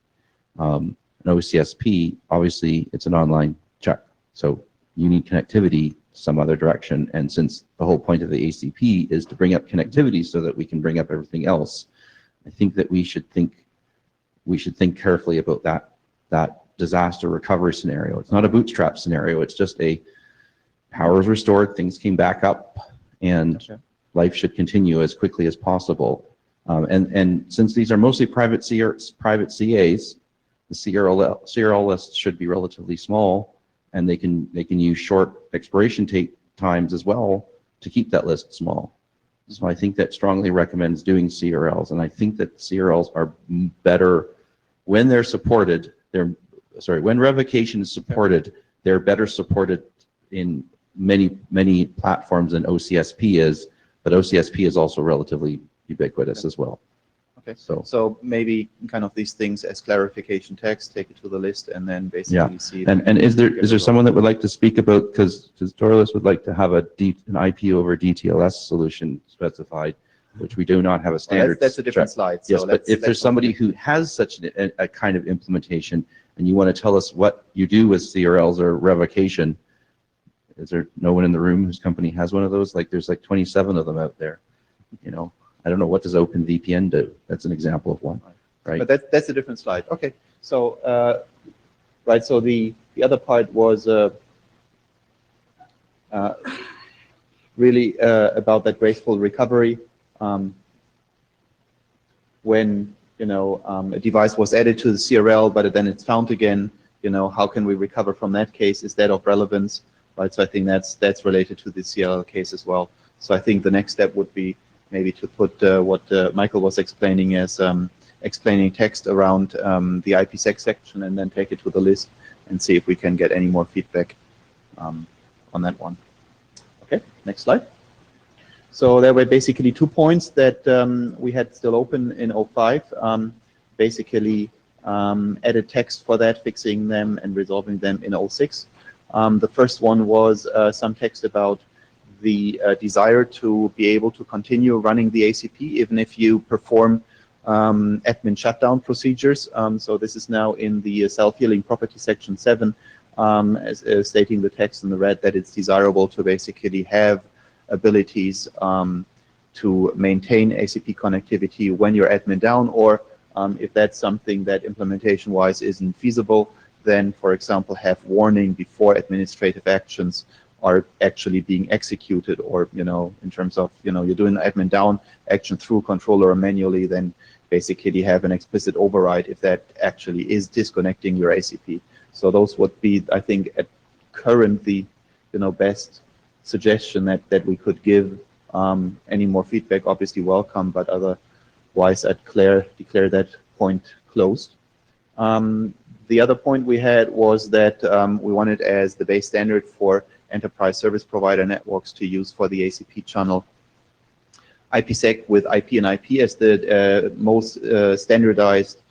An OCSP, obviously, it's an online check. So you need connectivity some other direction. And since the whole point of the ACP is to bring up connectivity so that we can bring up everything else, I think that we should think carefully about that disaster recovery scenario. It's not a bootstrap scenario. It's just a power is restored, things came back up, and life should continue as quickly as possible. And since these are mostly private CAs, the CRL list should be relatively small, and they can use short expiration times as well to keep that list small. So I think that strongly recommends doing CRLs, and I think that CRLs are better when they're supported. When revocation is supported, they're better supported in many platforms than OCSP is, but OCSP is also relatively ubiquitous as well. Okay. So, So maybe kind of these things as clarification text, take it to the list, and then basically see. if we and can is there get is there resolved. someone that would like to speak about, because Dorlis would like to have an IP over DTLS solution specified, which we do not have a Well, standard. that's a different slide. So Yes, but if there's somebody who has such a kind of implementation, and you want to tell us what you do with CRLs or revocation, is there no one in the room whose company has one of those? Like, there's like 27 of them out there, you know? I don't know, what does OpenVPN do? That's an example of one, right? But that's a different slide. Okay. So, right. So the other part was really about that graceful recovery. When, you know, a device was added to the CRL, but then it's found again, you know, how can we recover from that case? Is that of relevance? Right. So I think that's related to the CRL case as well. So I think the next step would be maybe to put what Michael was explaining as explaining text around the IPsec section, and then take it to the list and see if we can get any more feedback on that one. Okay, next slide. So there were basically 2 points that we had still open in 05. Basically added text for that, fixing them and resolving them in 06. The first one was some text about the desire to be able to continue running the ACP even if you perform admin shutdown procedures. So this is now in the self-healing property section 7, as stating the text in the red that it's desirable to basically have abilities to maintain ACP connectivity when you're admin down, or if that's something that implementation-wise isn't feasible, then, for example, have warning before administrative actions are actually being executed, or, you know, in terms of, you know, you're doing an admin down action through controller or manually, then basically have an explicit override if that actually is disconnecting your ACP. So those would be, I think, at current the, you know, best suggestion that we could give. Any more feedback, obviously welcome, but otherwise I'd declare that point closed. The other point we had was that we wanted as the base standard for enterprise service provider networks to use for the ACP channel IPsec with IP and IP as the most standardized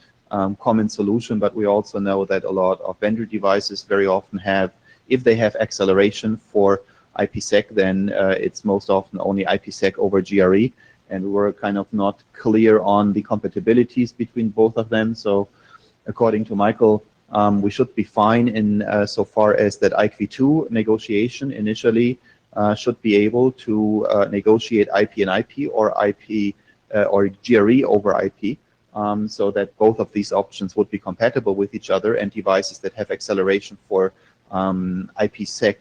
common solution, but we also know that a lot of vendor devices very often have, if they have acceleration for IPsec, then it's most often only IPsec over GRE, and we were kind of not clear on the compatibilities between both of them. So according to Michael, we should be fine in so far as that IQ2 negotiation initially should be able to negotiate IP and IP or IP or GRE over IP, so that both of these options would be compatible with each other, and devices that have acceleration for IPsec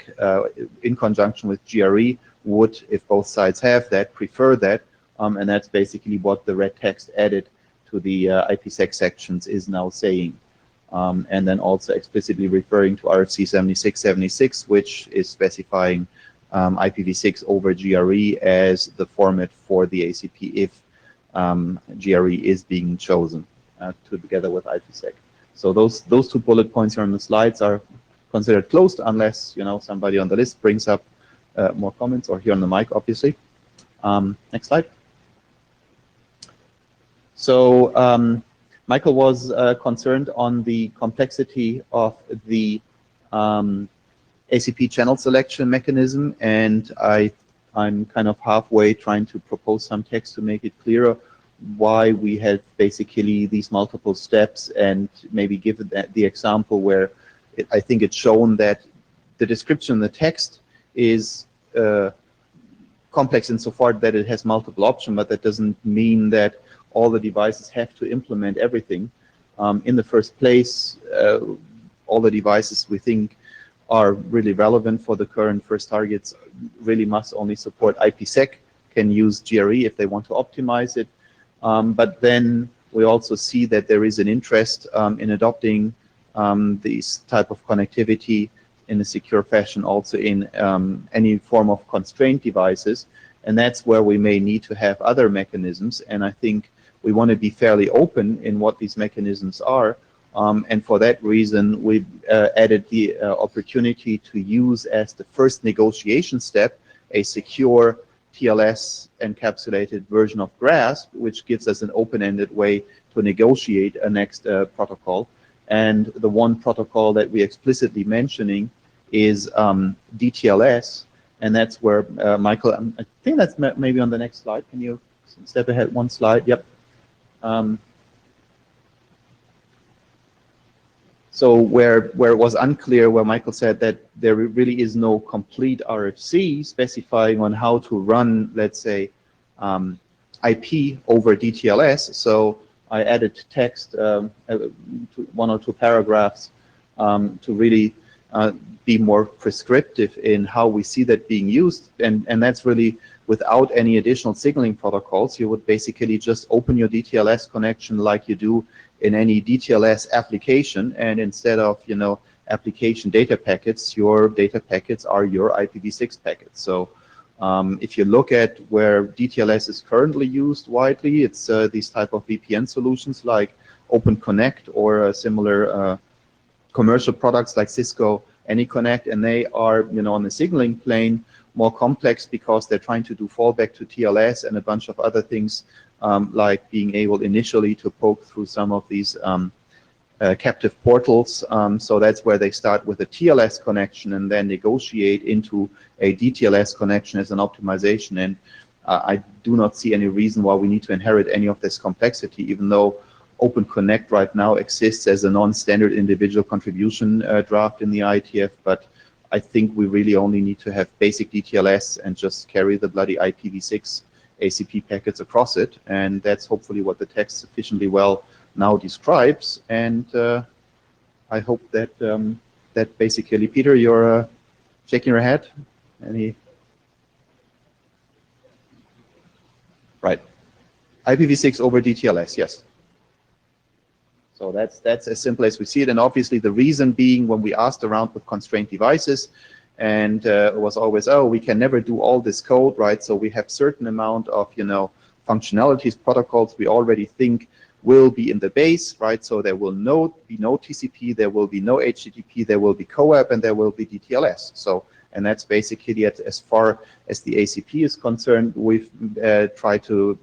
in conjunction with GRE would, if both sides have that, prefer that, and that's basically what the red text added to the IPsec sections is now saying. And then also explicitly referring to RFC 7676, which is specifying IPv6 over GRE as the format for the ACP if GRE is being chosen together with IPsec. So those 2 bullet points here on the slides are considered closed unless, you know, somebody on the list brings up more comments, or here on the mic, obviously. Next slide. So Michael was concerned on the complexity of the ACP channel selection mechanism, and I'm kind of halfway trying to propose some text to make it clearer why we had basically these multiple steps, and maybe give the example where I think it's shown that the description in the text is complex insofar that it has multiple options, but that doesn't mean that all the devices have to implement everything. In the first place, all the devices we think are really relevant for the current first targets really must only support IPsec, can use GRE if they want to optimize it. But then we also see that there is an interest in adopting these type of connectivity in a secure fashion also in any form of constrained devices. And that's where we may need to have other mechanisms. And I think we want to be fairly open in what these mechanisms are. And for that reason, we added the opportunity to use as the first negotiation step a secure TLS encapsulated version of GRASP, which gives us an open-ended way to negotiate a next protocol. And the one protocol that we're explicitly mentioning is DTLS, and that's where Michael, I think that's maybe on the next slide. Can you step ahead one slide? Yep. So where it was unclear, where Michael said that there really is no complete RFC specifying on how to run, let's say, IP over DTLS. So I added text, one or two paragraphs, to really be more prescriptive in how we see that being used. And that's really without any additional signaling protocols. You would basically just open your DTLS connection like you do in any DTLS application, and instead of, you know, application data packets, your data packets are your IPv6 packets. So if you look at where DTLS is currently used widely, it's these type of VPN solutions like OpenConnect or similar commercial products like Cisco AnyConnect, and they are, you know, on the signaling plane more complex because they're trying to do fallback to TLS and a bunch of other things, like being able initially to poke through some of these captive portals. So that's where they start with a TLS connection and then negotiate into a DTLS connection as an optimization. And I do not see any reason why we need to inherit any of this complexity, even though OpenConnect right now exists as a non-standard individual contribution draft in the IETF. But I think we really only need to have basic DTLS and just carry the bloody IPv6 ACP packets across it, and that's hopefully what the text sufficiently well now describes. And I hope that that basically, Peter, you're shaking your head. Any? Right. IPv6 over DTLS, yes. So that's as simple as we see it. And obviously the reason being, when we asked around with constrained devices, and it was always, oh, we can never do all this code, right? So we have certain amount of, you know, functionalities, protocols we already think will be in the base, right? So there will be no TCP, there will be no HTTP, there will be CoAP, and there will be DTLS. So, and that's basically as far as the ACP is concerned. We've tried to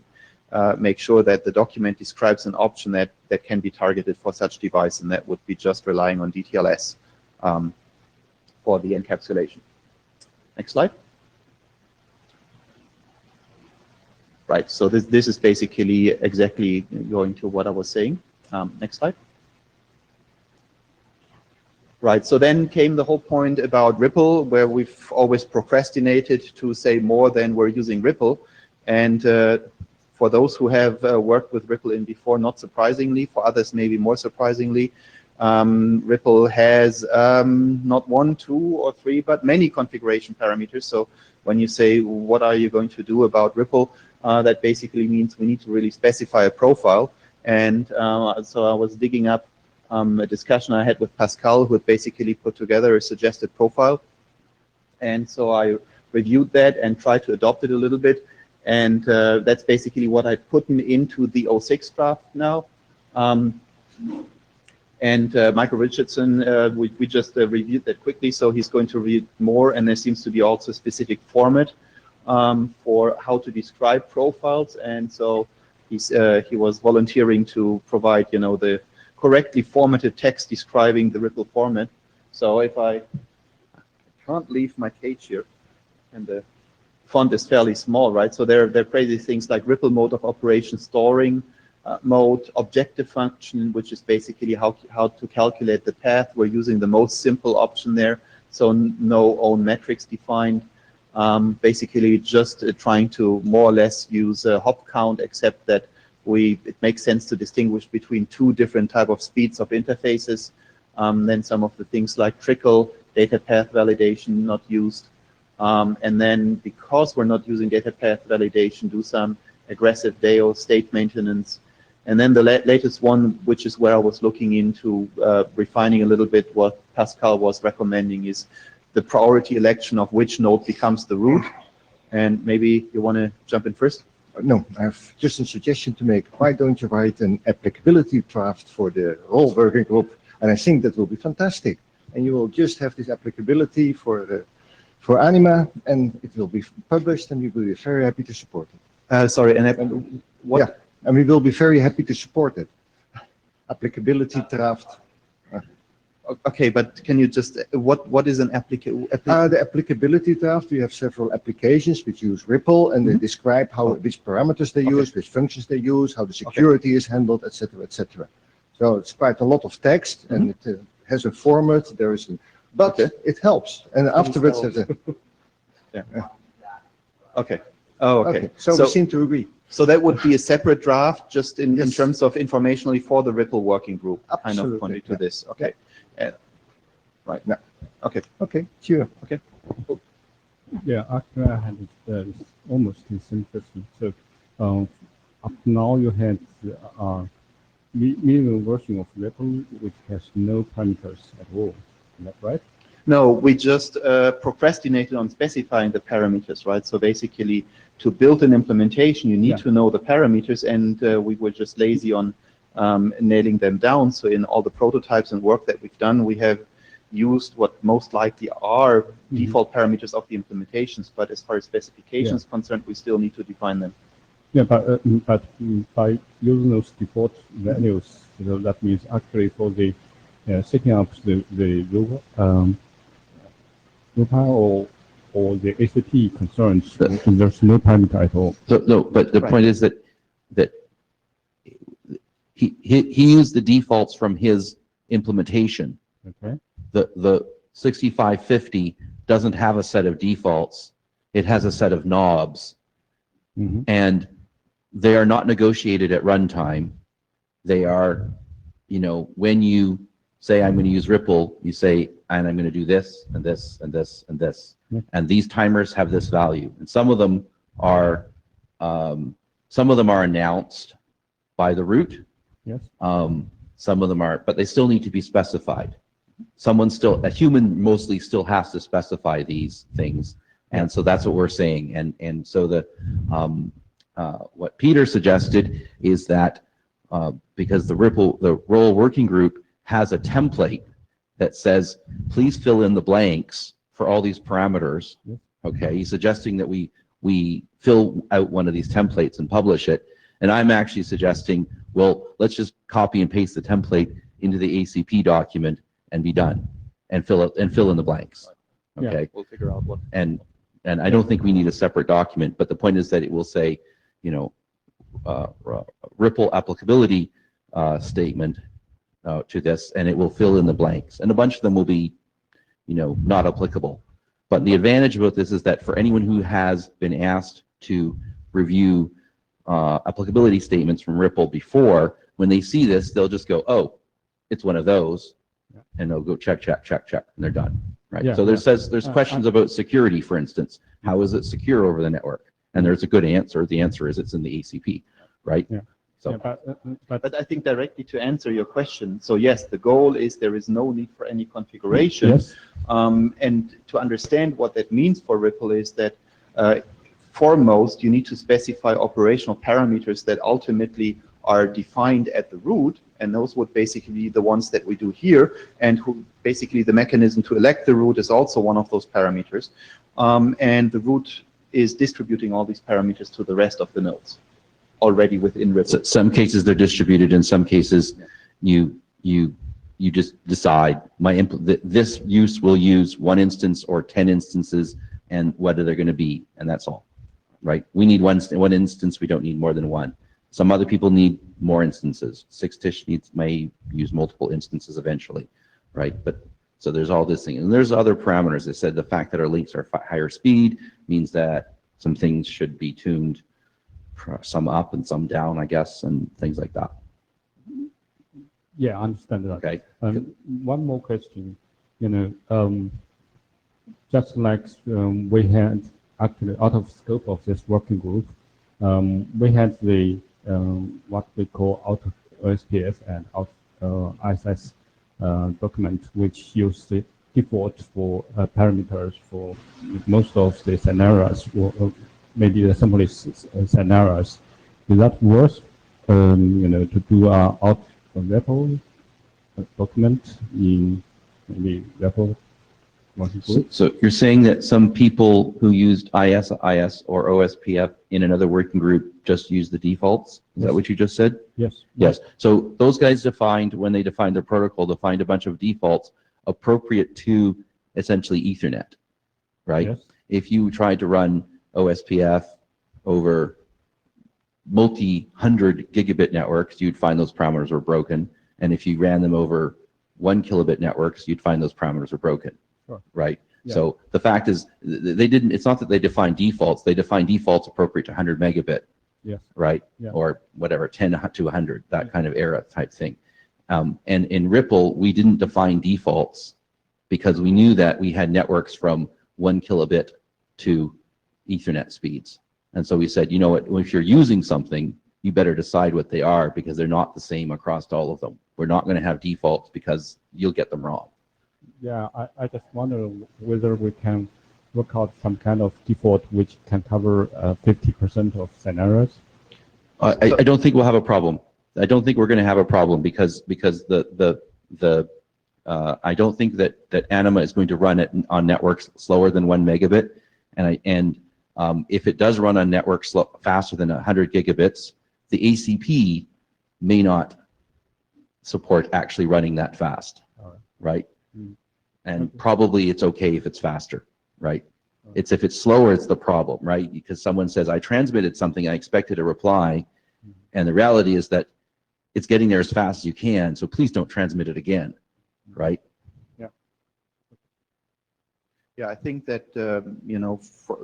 make sure that the document describes an option that can be targeted for such device, and that would be just relying on DTLS. For the encapsulation. Next slide. Right, so this is basically exactly going to what I was saying. Next slide. Right, so then came the whole point about Ripple, where we've always procrastinated to say more than we're using Ripple. And for those who have worked with Ripple in before, not surprisingly, for others maybe more surprisingly, Ripple has not one, two, or three, but many configuration parameters. So when you say, what are you going to do about Ripple, that basically means we need to really specify a profile. And so I was digging up a discussion I had with Pascal, who had basically put together a suggested profile. And so I reviewed that and tried to adopt it a little bit. And that's basically what I put into the 06 draft now. And Michael Richardson, we just reviewed that quickly, so he's going to read more, and there seems to be also a specific format for how to describe profiles. And so he was volunteering to provide, you know, the correctly formatted text describing the Ripple format. So if I can't leave my cage here, and the font is fairly small, right? So there are crazy things like Ripple mode of operation storing, mode, objective function, which is basically how to calculate the path. We're using the most simple option there, so no own metrics defined. Basically just trying to more or less use a hop count, except that it makes sense to distinguish between two different type of speeds of interfaces. Then some of the things like trickle, data path validation not used. And then because we're not using data path validation, do some aggressive DAO state maintenance. And then the latest one, which is where I was looking into refining a little bit what Pascal was recommending, is the priority election of which node becomes the root. And maybe you want to jump in first? No, I have just a suggestion to make. Why don't you write an applicability draft for the whole working group? And I think that will be fantastic. And you will just have this applicability for for Anima, and it will be published, and we will be very happy to support it. Sorry, and what? Yeah, and we will be very happy to support it. Applicability draft. Okay, but can you just, what is an applicable? The applicability draft, we have several applications which use Ripple, and they describe which parameters they use, which functions they use, how the security is handled, etc., etc. So it's quite a lot of text, and it has a format. But it helps. And afterwards, Okay. Oh, okay. So we seem to agree. So that would be a separate draft, just in terms of informationally for the Ripple working group, kind of pointing to this. Okay. Right. Yeah. Okay. Okay, sure. Okay. Yeah, actually, I had almost the same question. So, up now you had minimum version of Ripple which has no parameters at all. Is that right? No, we just procrastinated on specifying the parameters, right? So basically, to build an implementation, you need to know the parameters, and we were just lazy on nailing them down. So in all the prototypes and work that we've done, we have used what most likely are default parameters of the implementations. But as far as specifications concerned, we still need to define them. Yeah, but by using those default values, that means actually for the setting up the Rupa or the ACT concerns, there's no parameter at all. So no, but the point is that he used the defaults from his implementation. Okay. The 6550 doesn't have a set of defaults. It has a set of knobs, and they are not negotiated at runtime. They are, when you say I'm going to use Ripple, you say, and I'm going to do this and this and this and this, and these timers have this value. And some of them are announced by the root. Yes. Some of them are, but they still need to be specified. A human mostly still has to specify these things, and so that's what we're saying. And so what Peter suggested is that because the role working group has a template that says, please fill in the blanks for all these parameters. Okay, he's suggesting that we fill out one of these templates and publish it. And I'm actually suggesting, well, let's just copy and paste the template into the ACP document and be done, and fill in the blanks. Okay, We'll figure out what. and I don't think we need a separate document, but the point is that it will say, Ripple applicability statement to this, and it will fill in the blanks, and a bunch of them will be, not applicable. But the advantage about this is that for anyone who has been asked to review applicability statements from Ripple before, when they see this, they'll just go, oh, it's one of those, and they'll go check, and they're done. Right. Yeah, So there's questions about security, for instance. How is it secure over the network? And there's a good answer. The answer is it's in the ACP, right? Yeah. So, Yeah, But I think directly to answer your question, so yes, the goal is there is no need for any configuration. Yes. And to understand what that means for Ripple is that foremost, you need to specify operational parameters that ultimately are defined at the root, and those would basically be the ones that we do here, and who basically the mechanism to elect the root is also one of those parameters. And the root is distributing all these parameters to the rest of the nodes already within Ripple. so some cases they're distributed. In some cases, you just decide this use will use 1 instance or 10 instances, and whether they're going to be, and that's all. Right? We need one instance. We don't need more than one. Some other people need more instances. 6tish may use multiple instances eventually, right? But so there's all this thing, and there's other parameters that said the fact that our links are higher speed means that some things should be tuned, some up and some down, I guess, and things like that. Yeah, I understand that. Okay. One more question. Just like we had actually out of scope of this working group, we had the what we call out of OSPF and out ISS document, which use the default for parameters for most of the scenarios, or maybe the assembly scenarios. Is that worth, to do out Ripple document in maybe Ripple working So, group. so you're saying that some people who used IS or OSPF in another working group just used the defaults? Is that what you just said? Yes. Yes. So those guys when they defined their protocol, defined a bunch of defaults appropriate to essentially Ethernet, right? Yes. If you tried to run OSPF over multi-hundred gigabit networks, you'd find those parameters were broken. And if you ran them over 1 kilobit networks, you'd find those parameters were broken, Sure. right? Yeah. So the fact is, it's not that they defined defaults, they defined defaults appropriate to 100 megabit, Yes. right? Yeah. Or whatever, 10 to 100, that kind of era type thing. And in Ripple, we didn't define defaults because we knew that we had networks from 1 kilobit to Ethernet speeds. And so we said, you know what, if you're using something, you better decide what they are because they're not the same across all of them. We're not going to have defaults because you'll get them wrong. Yeah, I just wonder whether we can work out some kind of default which can cover 50% of scenarios. I don't think we'll have a problem. I don't think we're going to have a problem because I don't think that Anima is going to run it on networks slower than 1 megabit, and if it does run on networks faster than 100 gigabits, the ACP may not support actually running that fast, right? And probably it's okay if it's faster, right? It's if it's slower, it's the problem, right? Because someone says, I transmitted something, I expected a reply, and the reality is that it's getting there as fast as you can, so please don't transmit it again, right? Yeah, I think that,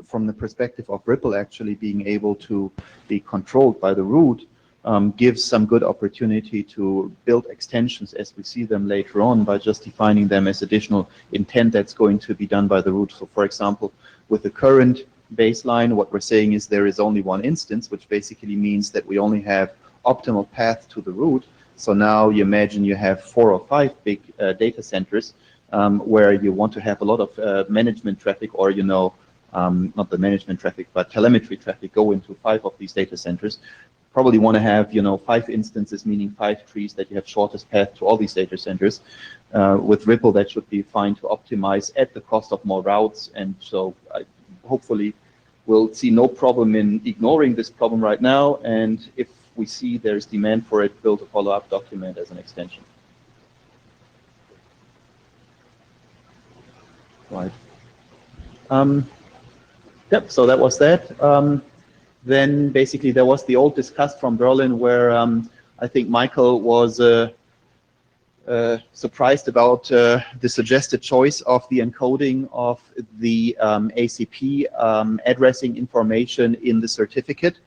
from the perspective of Ripple actually being able to be controlled by the root gives some good opportunity to build extensions as we see them later on by just defining them as additional intent that's going to be done by the root. So for example, with the current baseline, what we're saying is there is only one instance, which basically means that we only have optimal path to the root. So now you imagine you have 4 or 5 big data centers where you want to have a lot of management traffic, or not the management traffic, but telemetry traffic go into 5 of these data centers. Probably want to have 5 instances, meaning 5 trees that you have shortest path to all these data centers. With Ripple, that should be fine to optimize at the cost of more routes, and so hopefully we'll see no problem in ignoring this problem right now, and if we see there's demand for it, build a follow-up document as an extension. Right. Yep, so that was that. Then basically there was the old discuss from Berlin where I think Michael was surprised about the suggested choice of the encoding of the ACP addressing information in the certificate,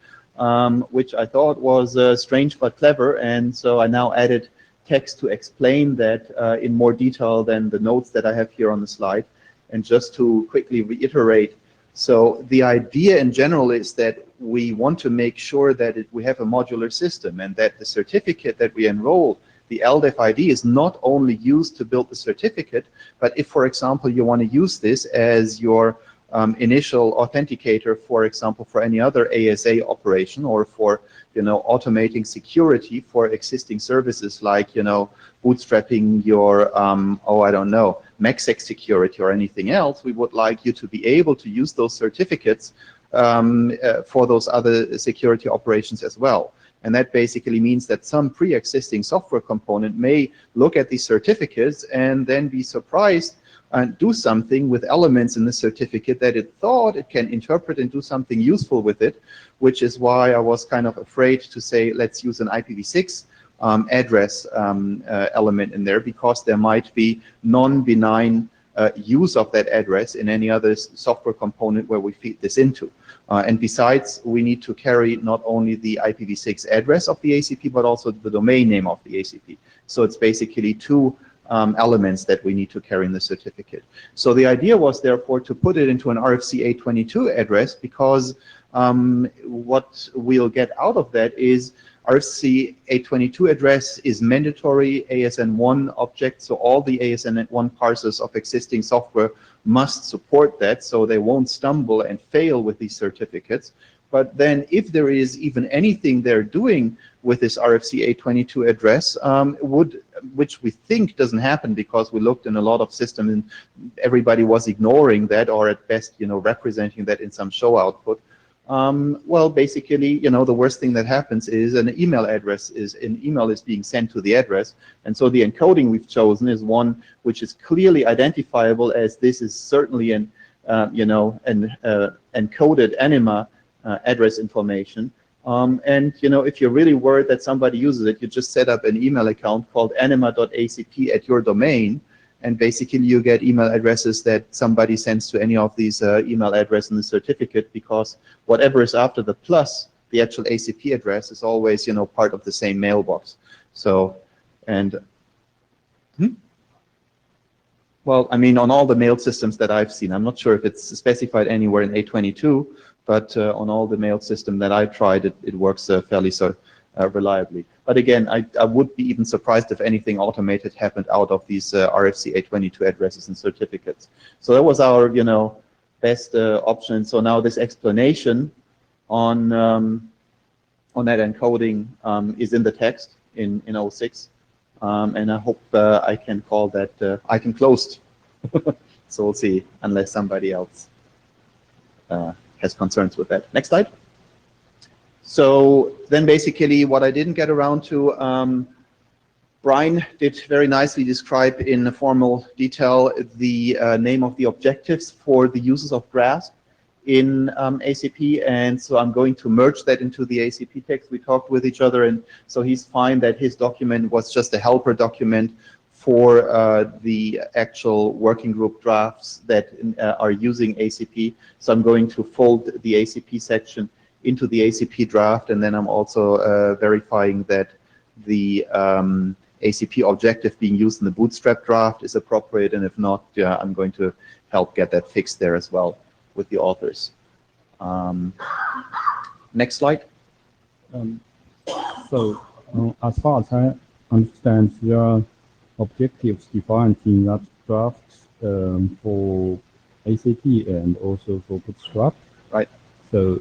which I thought was strange but clever, and so I now added text to explain that in more detail than the notes that I have here on the slide. And just to quickly reiterate, so the idea in general is that we want to make sure that we have a modular system, and that the certificate that we enroll, the LDAP ID, is not only used to build the certificate, but if, for example, you want to use this as your initial authenticator, for example, for any other ASA operation, or for automating security for existing services like bootstrapping your I don't know, MACsec security or anything else, we would like you to be able to use those certificates for those other security operations as well. And that basically means that some pre-existing software component may look at these certificates and then be surprised and do something with elements in the certificate that it thought it can interpret and do something useful with it, which is why I was kind of afraid to say, let's use an IPv6 address element in there, because there might be non-benign use of that address in any other software component where we feed this into. And besides, we need to carry not only the IPv6 address of the ACP, but also the domain name of the ACP. So it's basically 2 elements that we need to carry in the certificate. So the idea was therefore to put it into an RFC 822 address, because what we'll get out of that is RFC 822 address is mandatory ASN1 object, so all the ASN1 parsers of existing software must support that, so they won't stumble and fail with these certificates. But then if there is even anything they're doing with this RFC 822 address, which we think doesn't happen because we looked in a lot of systems and everybody was ignoring that, or at best, representing that in some show output. Well, basically, the worst thing that happens is an email is being sent to the address. And so the encoding we've chosen is one which is clearly identifiable as this is certainly an encoded Anima address information. And if you're really worried that somebody uses it, you just set up an email account called anima.acp at your domain, and basically you get email addresses that somebody sends to any of these email address in the certificate, because whatever is after the plus, the actual ACP address, is always part of the same mailbox. So, and well, I mean, on all the mail systems that I've seen, I'm not sure if it's specified anywhere in 822, but on all the mail system that I tried, it works fairly reliably. But again, I would be even surprised if anything automated happened out of these RFC 822 addresses and certificates. So that was our, best option. So now this explanation on that encoding is in the text in 06, and I hope I can call that item closed. So we'll see, unless somebody else has concerns with that. Next slide. So then basically what I didn't get around to, Brian did very nicely describe in formal detail the name of the objectives for the uses of GRASP in ACP, and so I'm going to merge that into the ACP text. We talked with each other, and so he's fine that his document was just a helper document for the actual working group drafts that are using ACP. So I'm going to fold the ACP section into the ACP draft, and then I'm also verifying that the ACP objective being used in the Bootstrap draft is appropriate, and if not, I'm going to help get that fixed there as well with the authors. Next slide. As far as I understand, there are objectives defined in that draft for ACP and also for Bootstrap. Right. So,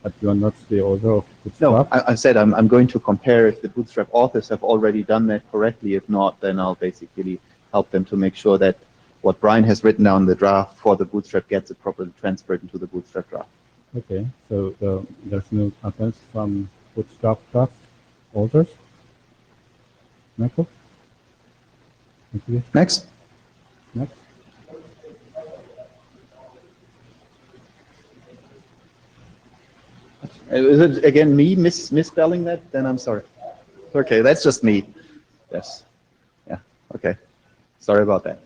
but you are not the author of No, Bootstrap? I said I'm going to compare if the Bootstrap authors have already done that correctly. If not, then I'll basically help them to make sure that what Brian has written down in the draft for the Bootstrap gets it properly transferred into the Bootstrap draft. Okay, so there's no offense from Bootstrap draft authors? Michael? Thank you. Next. Next. Is it again me misspelling that? Then I'm sorry. Okay, that's just me. Yes. Yeah. Okay. Sorry about that.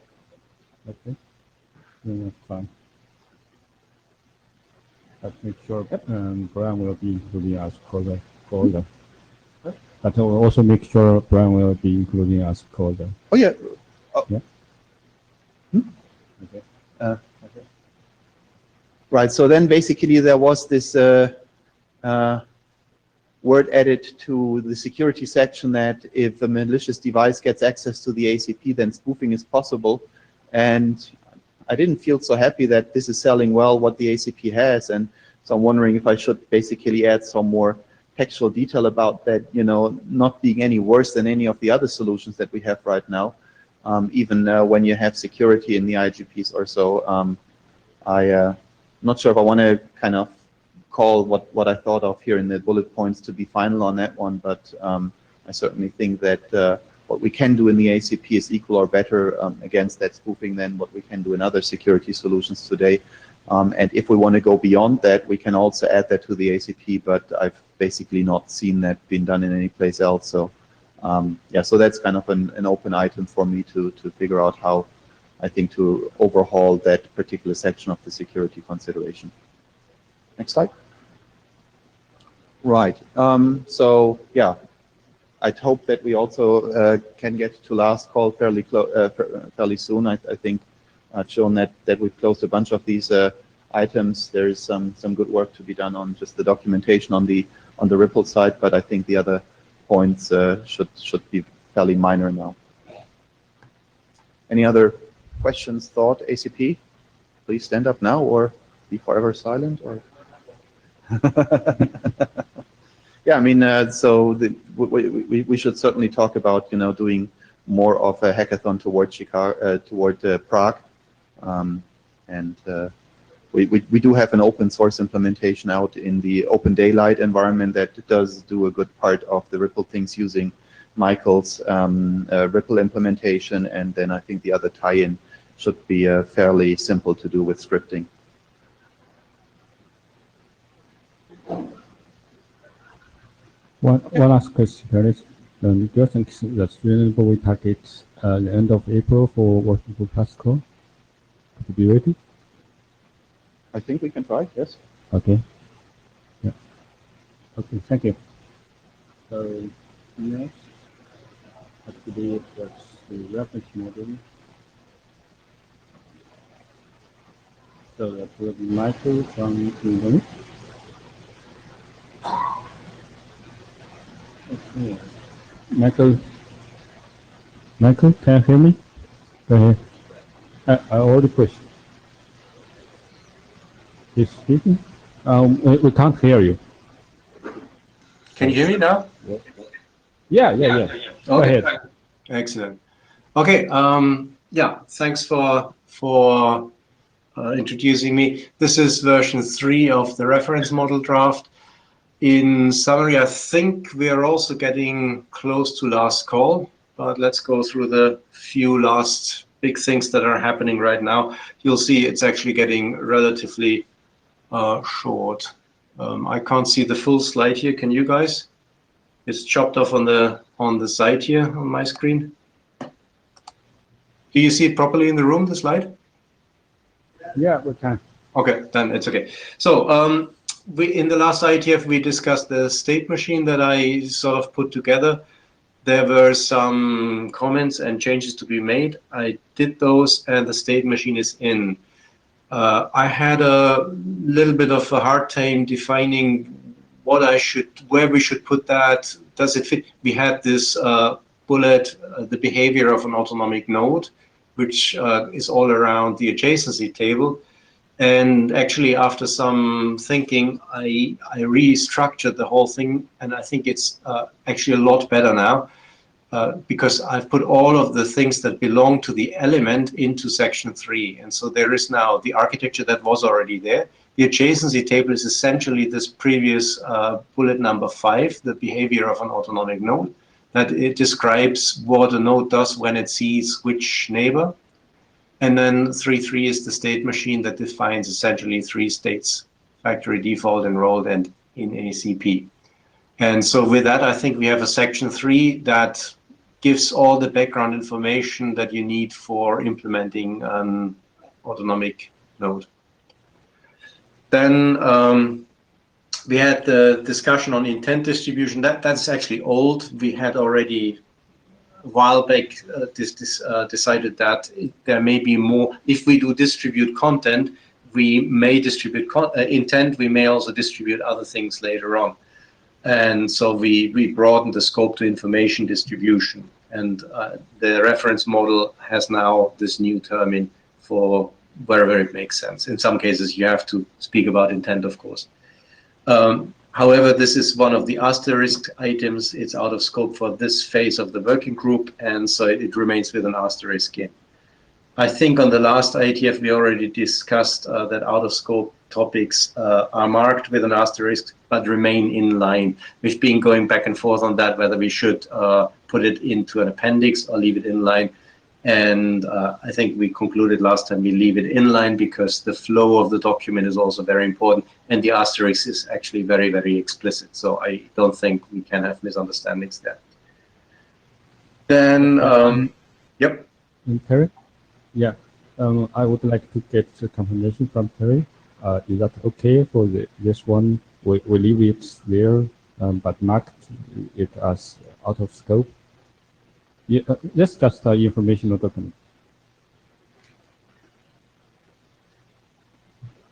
Okay. Yeah, that's fine. But make sure Brian will be including us caller. But also make sure Brian will be including us caller. Oh yeah. Oh. Yeah. Okay. Okay. Right. So then basically there was this word added to the security section that if a malicious device gets access to the ACP, then spoofing is possible. And I didn't feel so happy that this is selling well what the ACP has, and so I'm wondering if I should basically add some more textual detail about that, not being any worse than any of the other solutions that we have right now, even when you have security in the IGPs or so. I'm not sure if I want to kind of call what I thought of here in the bullet points to be final on that one, but I certainly think that what we can do in the ACP is equal or better against that spoofing than what we can do in other security solutions today. And if we want to go beyond that, we can also add that to the ACP, but I've basically not seen that being done in any place else. So yeah, so that's kind of an open item for me to figure out how I think to overhaul that particular section of the security consideration. Next slide. Right. So yeah, I'd hope that we also can get to last call fairly soon. I think I've shown that we've closed a bunch of these items. There is some good work to be done on just the documentation on the on the ripple side, but I think the other points should be fairly minor now. Any other questions, thought, ACP? Please stand up now or be forever silent. Or yeah, I mean, we should certainly talk about doing more of a hackathon toward Chicago, toward Prague, and we do have an open source implementation out in the Open Daylight environment that does do a good part of the Ripple things using Michael's Ripple implementation, and then I think the other tie-in should be fairly simple to do with scripting. One last question, Paris. Do you think that's reasonable we target the end of April for working for Pascal to be ready? I think we can try, yes. Okay. Yeah. Okay, thank you. So next, I believe that's the reference model. So that will be Michael from England. Okay. Michael, can you hear me? Go ahead. I already pushed. He's speaking? We can't hear you. Can you hear me now? Yeah. Go Okay. ahead. Excellent. Okay. Yeah. Thanks for introducing me. This is version 3 of the reference model draft. In summary, I think we are also getting close to last call, but let's go through the few last big things that are happening right now. You'll see it's actually getting relatively short. I can't see the full slide here. Can you guys? It's chopped off on the side here on my screen. Do you see it properly in the room, the slide? Yeah, we can. Okay, then it's okay. So in the last IETF, we discussed the state machine that I sort of put together. There were some comments and changes to be made. I did those, and the state machine is in. I had a little bit of a hard time defining where we should put that. Does it fit? We had this bullet, the behavior of an autonomic node, which is all around the adjacency table. And actually, after some thinking, I restructured the whole thing, and I think it's actually a lot better now because I've put all of the things that belong to the element into section 3. And so there is now the architecture that was already there. The adjacency table is essentially this previous bullet number 5, the behavior of an autonomic node, that it describes what a node does when it sees which neighbor. And then 3.3 is the state machine that defines essentially 3 states: factory, default, enrolled, and in ACP. And so with that, I think we have a section 3 that gives all the background information that you need for implementing an autonomic node. Then we had the discussion on intent distribution. That's actually old. We had already a while back decided that there may be more. If we do distribute content, we may distribute intent. We may also distribute other things later on. And so we broadened the scope to information distribution. And the reference model has now this new term in for wherever it makes sense. In some cases, you have to speak about intent, of course. However, this is one of the asterisk items. It's out of scope for this phase of the working group, and so it remains with an asterisk in. I think on the last IETF, we already discussed that out of scope topics are marked with an asterisk, but remain in line. We've been going back and forth on that, whether we should put it into an appendix or leave it in line. And I think we concluded last time we leave it in line because the flow of the document is also very important, and the asterisk is actually very, very explicit. So I don't think we can have misunderstandings there. Then, yep. Terry? Yeah, I would like to get a confirmation from Terry. Is that okay for this one? We leave it there, but marked it as out of scope. Yeah, that's just an informational document.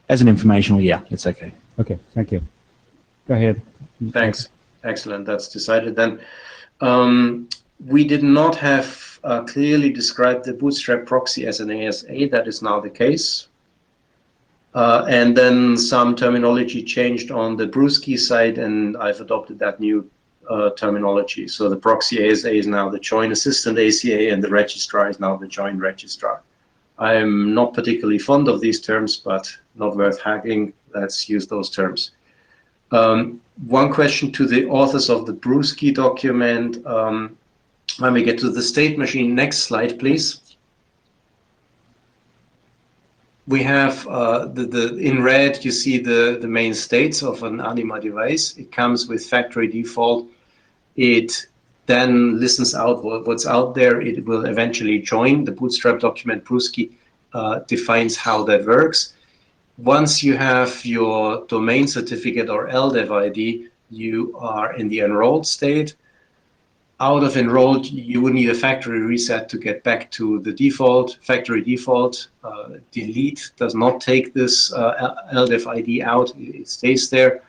As an informational, yeah, it's okay. Okay, thank you. Go ahead, Thanks. Excellent. That's decided then. We did not have clearly described the Bootstrap proxy as an ASA. That is now the case. And then some terminology changed on the Brewski side, and I've adopted that new terminology. So the proxy ASA is now the joint assistant ACA, and the registrar is now the joint registrar. I'm not particularly fond of these terms, but not worth haggling. Let's use those terms. One question to the authors of the Brewski document. When we get to the state machine, next slide, please. We have in red, you see the main states of an Anima device. It comes with factory default. It then listens out what's out there. It will eventually join. The Bootstrap document Brewski defines how that works. Once you have your domain certificate or LDEV ID, you are in the enrolled state. Out of enrolled, you would need a factory reset to get back to the default, factory default. Delete does not take this LDEV ID out, it stays there.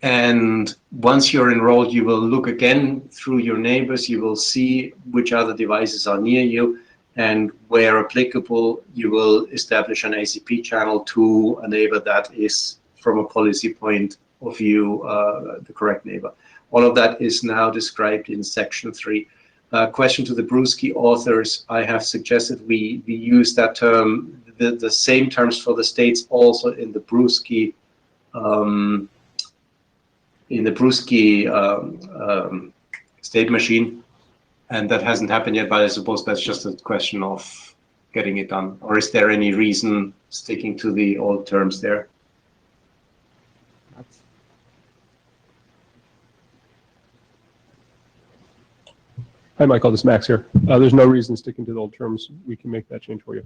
And once you're enrolled, you will look again through your neighbors, you will see which other devices are near you, and where applicable, you will establish an ACP channel to a neighbor that is, from a policy point of view, the correct neighbor. All of that is now described in section 3. Question to the Brewski authors, I have suggested we use that term, the same terms for the states also in the Brewski state machine, and that hasn't happened yet, but I suppose that's just a question of getting it done. Or is there any reason sticking to the old terms there? Hi, Michael, this is Max here. There's no reason sticking to the old terms. We can make that change for you.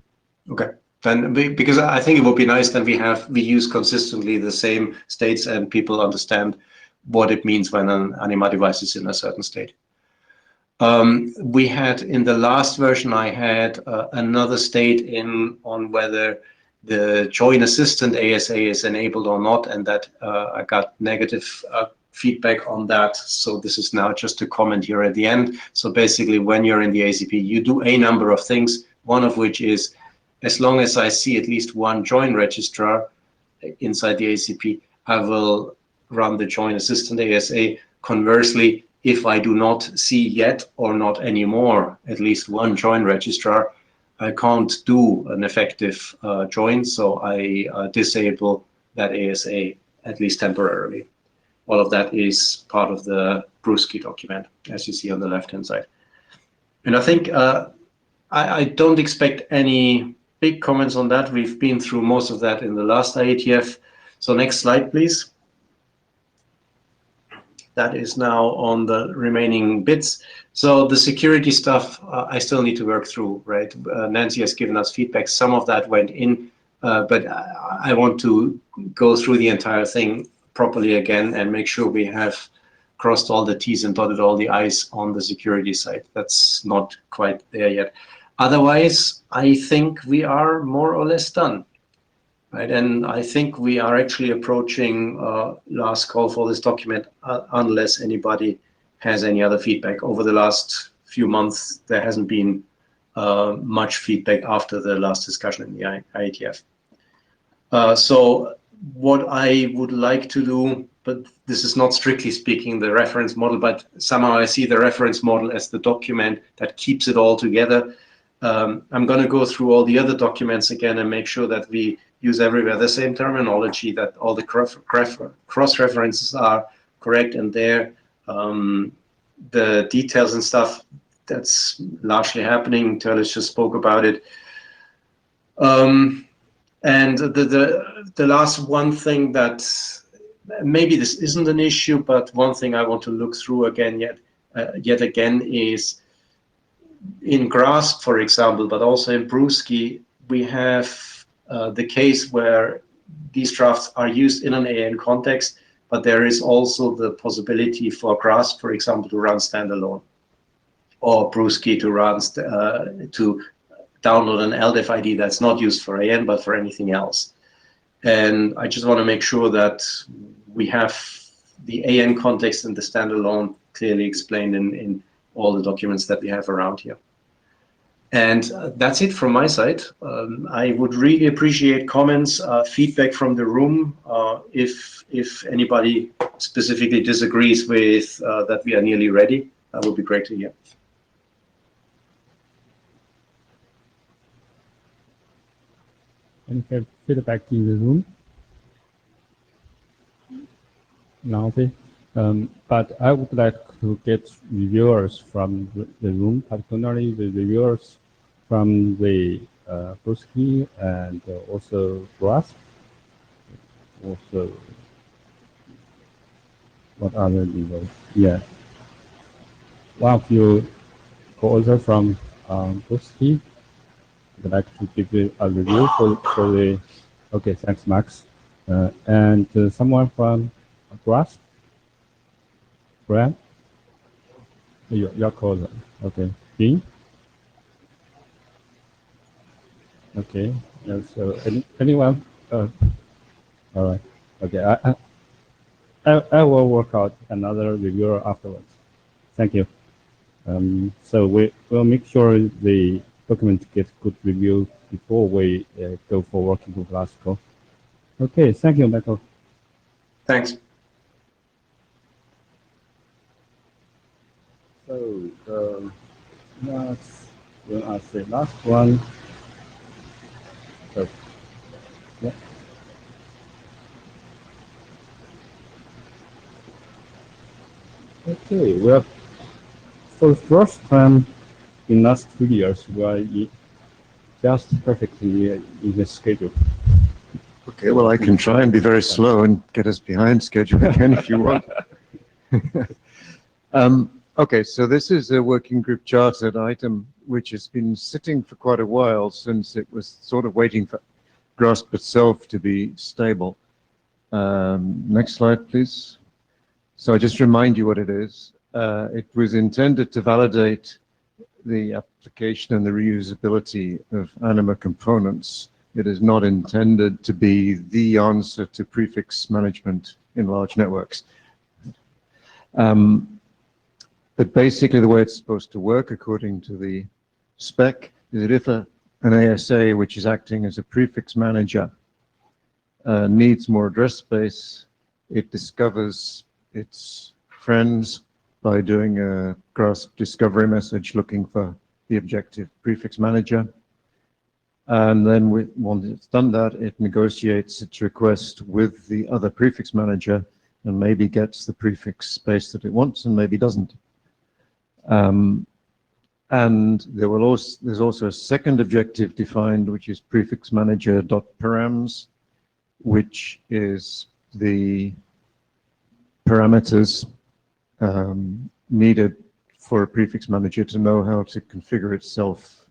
Okay, then because I think it would be nice that we use consistently the same states and people understand what it means when an Anima device is in a certain state. We had in the last version, I had another state on whether the joint assistant ASA is enabled or not, and that I got negative feedback on that. So this is now just a comment here at the end. So basically, when you're in the ACP, you do a number of things, one of which is, as long as I see at least one joint registrar inside the ACP, I will run the joint assistant ASA. Conversely, if I do not see yet or not anymore at least one joint registrar, I can't do an effective join, so I disable that ASA at least temporarily. All of that is part of the Brewski document, as you see on the left-hand side. And I think I don't expect any big comments on that. We've been through most of that in the last IETF. So next slide, please. That is now on the remaining bits. So the security stuff, I still need to work through, right? Nancy has given us feedback. Some of that went in, but I want to go through the entire thing properly again and make sure we have crossed all the T's and dotted all the I's on the security side. That's not quite there yet. Otherwise, I think we are more or less done, right? And I think we are actually approaching last call for this document, unless anybody has any other feedback. Over the last few months, there hasn't been much feedback after the last discussion in the IETF. So what I would like to do, but this is not strictly speaking the reference model, but somehow I see the reference model as the document that keeps it all together. I'm going to go through all the other documents again and make sure that we use everywhere the same terminology, that all the cross-references are correct and there. The details and stuff, that's largely happening. Turles just spoke about it. And the last one thing that maybe this isn't an issue, but one thing I want to look through again yet again is in GRASP, for example, but also in Brewski, we have the case where these drafts are used in an AN context, but there is also the possibility for GRASP, for example, to run standalone, or Brewski to run to download an LDEV ID that's not used for AN, but for anything else. And I just want to make sure that we have the AN context and the standalone clearly explained in all the documents that we have around here. And that's it from my side. I would really appreciate comments, feedback from the room. If anybody specifically disagrees with that we are nearly ready, that would be great to hear. Any feedback in the room? Nothing. But I would like to get reviewers from the room, particularly the reviewers from the Brusky and also Grasp. Also, what other reviewers? Yeah. One of you co-author from Brusky would like to give you a review for the, okay, thanks, Max. And someone from Grasp? Brad? Your co-author. Okay. Dean? Okay. Yeah, so anyone? All right. Okay. I will work out another reviewer afterwards. Thank you. So we'll make sure the document gets good review before we go for working with Glasgow. Okay. Thank you, Michael. Thanks. So I'll say last one. So, yeah. Okay, well, for the first time in last 2 years, we are just perfectly in the schedule. Okay, well, I can try and be very slow and get us behind schedule again if you want. Okay, so this is a working group chartered item which has been sitting for quite a while since it was sort of waiting for GRASP itself to be stable. Next slide, please. So I just remind you what it is. It was intended to validate the application and the reusability of Anima components. It is not intended to be the answer to prefix management in large networks. But basically the way it's supposed to work according to the spec is that if an ASA which is acting as a prefix manager needs more address space, it discovers its friends by doing a GRASP discovery message looking for the objective prefix manager. And then once it's done that, it negotiates its request with the other prefix manager and maybe gets the prefix space that it wants and maybe doesn't. And there's also a second objective defined, which is prefix manager.params, which is the parameters needed for a prefix manager to know how to configure itself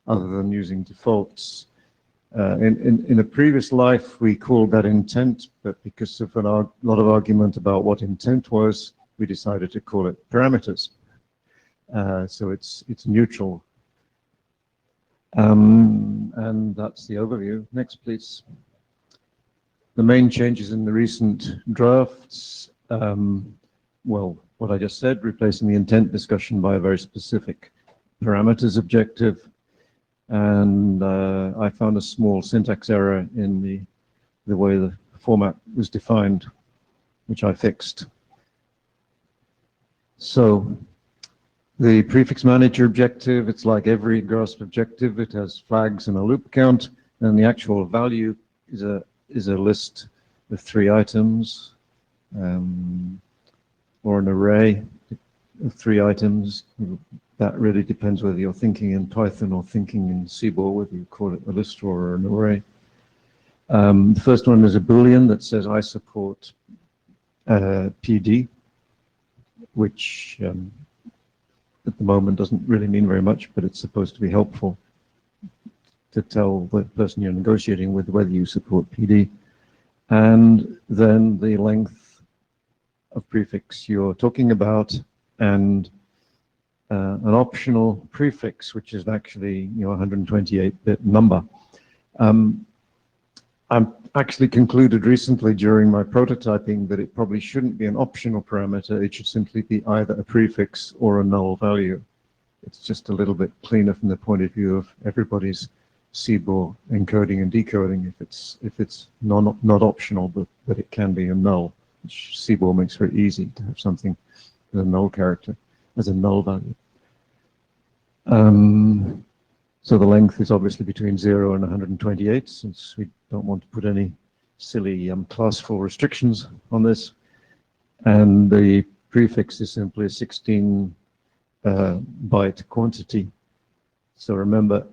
other than using defaults. In a previous life, we called that intent, but because of a lot of argument about what intent was, we decided to call it parameters. So it's neutral. And that's the overview. Next, please. The main changes in the recent drafts, well, what I just said, replacing the intent discussion by a very specific parameters objective. And I found a small syntax error in the way the format was defined, which I fixed. So the prefix manager objective, it's like every GRASP objective. It has flags and a loop count, and the actual value is a list of 3 items, or an array of 3 items. That really depends whether you're thinking in Python or thinking in CBOR, whether you call it a list or an array. The first one is a Boolean that says I support PD, which at the moment doesn't really mean very much, but it's supposed to be helpful to tell the person you're negotiating with whether you support PD. And then the length of prefix you're talking about, and an optional prefix, which is actually 128-bit number. I'm actually concluded recently during my prototyping that it probably shouldn't be an optional parameter. It should simply be either a prefix or a null value. It's just a little bit cleaner from the point of view of everybody's CBOR encoding and decoding if it's not optional, but it can be a null, which CBOR makes very easy to have something with a null character as a null value. So the length is obviously between 0 and 128, since we don't want to put any silly classful restrictions on this. And the prefix is simply a 16 byte quantity. So remember,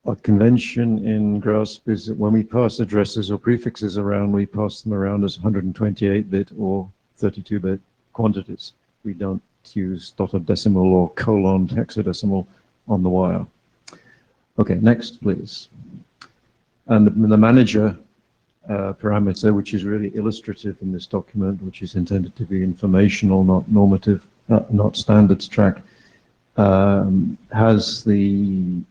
our convention in GRASP is that when we pass addresses or prefixes around, we pass them around as 128-bit or 32-bit quantities. We don't use dotted decimal or colon hexadecimal on the wire. Okay, next, please. And the manager parameter, which is really illustrative in this document, which is intended to be informational, not normative, not standards track, has the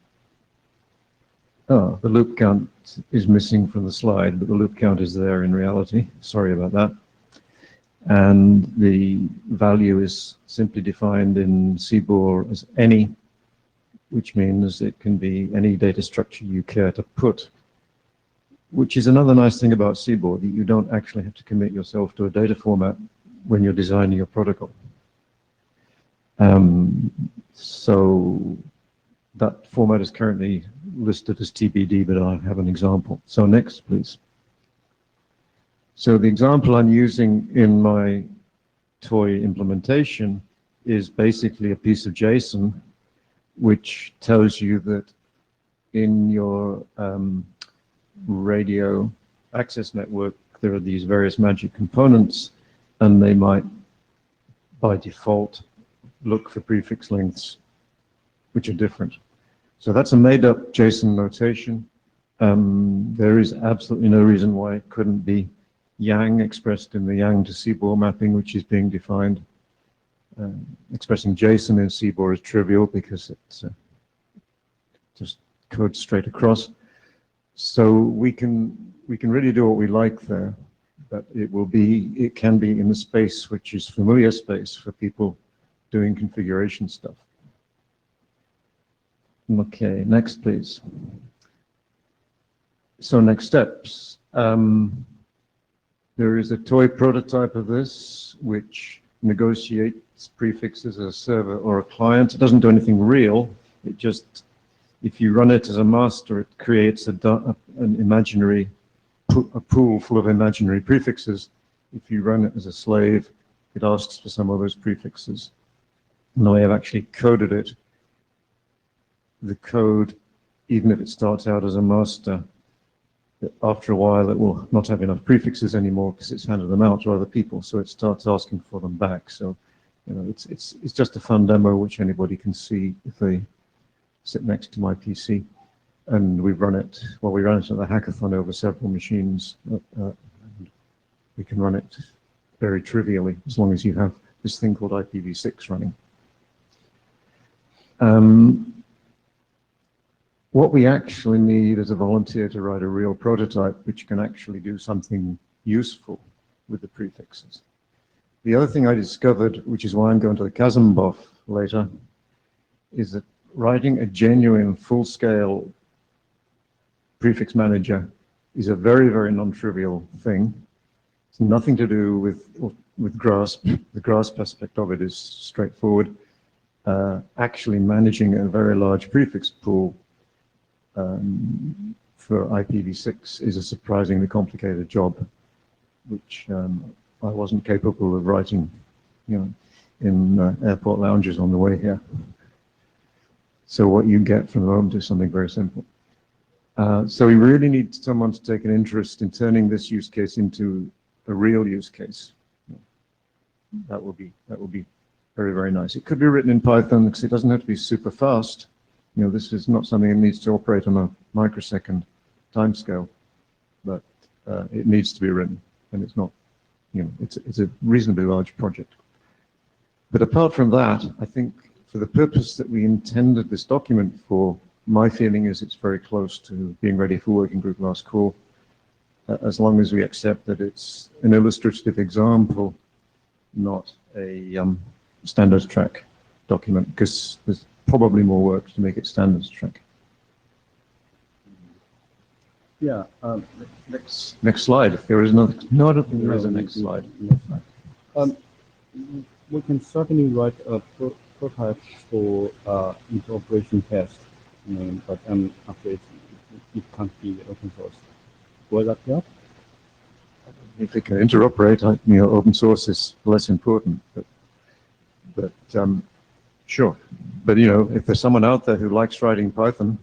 loop count is missing from the slide, but the loop count is there in reality. Sorry about that. And the value is simply defined in CBOR as any, which means it can be any data structure you care to put, which is another nice thing about CBOR, that you don't actually have to commit yourself to a data format when you're designing your protocol. So that format is currently listed as TBD, but I have an example. So next, please. So the example I'm using in my toy implementation is basically a piece of JSON which tells you that in your radio access network, there are these various magic components, and they might, by default, look for prefix lengths which are different. So that's a made-up JSON notation. There is absolutely no reason why it couldn't be Yang expressed in the Yang to CBOR mapping, which is being defined. Expressing JSON in CBOR is trivial because it's just code straight across. So we can really do what we like there, but it can be in a space which is familiar space for people doing configuration stuff. Okay, next please. So next steps. There is a toy prototype of this which negotiates prefixes as a server or a client. It doesn't do anything real. It just, if you run it as a master, it creates a pool full of imaginary prefixes. If you run it as a slave, it asks for some of those prefixes. And the way I've actually coded it, the code, even if it starts out as a master, after a while it will not have enough prefixes anymore because it's handed them out to other people, so it starts asking for them back. So, you know, it's just a fun demo which anybody can see if they sit next to my PC. And we run it at the hackathon over several machines. And we can run it very trivially as long as you have this thing called IPv6 running. What we actually need is a volunteer to write a real prototype which can actually do something useful with the prefixes. The other thing I discovered, which is why I'm going to the Kazembov later, is that writing a genuine full-scale prefix manager is a very, very non-trivial thing. It's nothing to do with GRASP. The GRASP aspect of it is straightforward. Actually managing a very large prefix pool for IPv6 is a surprisingly complicated job, which I wasn't capable of writing, you know, in airport lounges on the way here. So what you get from the moment is something very simple. So we really need someone to take an interest in turning this use case into a real use case. That would be very, very nice. It could be written in Python because it doesn't have to be super fast. You know, this is not something that needs to operate on a microsecond timescale, but it needs to be written, and it's not, you know, it's a reasonably large project. But apart from that, I think for the purpose that we intended this document for, my feeling is it's very close to being ready for working group last call. as long as we accept that it's an illustrative example, not a standards track document, because there's probably more work to make it standards track. Yeah. Next slide. If there is another, no, I don't think there is a next slide. We can certainly write a prototype for interoperation test, but I'm afraid it can't be open source. Was that clear? If it can interoperate, open source is less important, but sure. But, if there's someone out there who likes writing Python,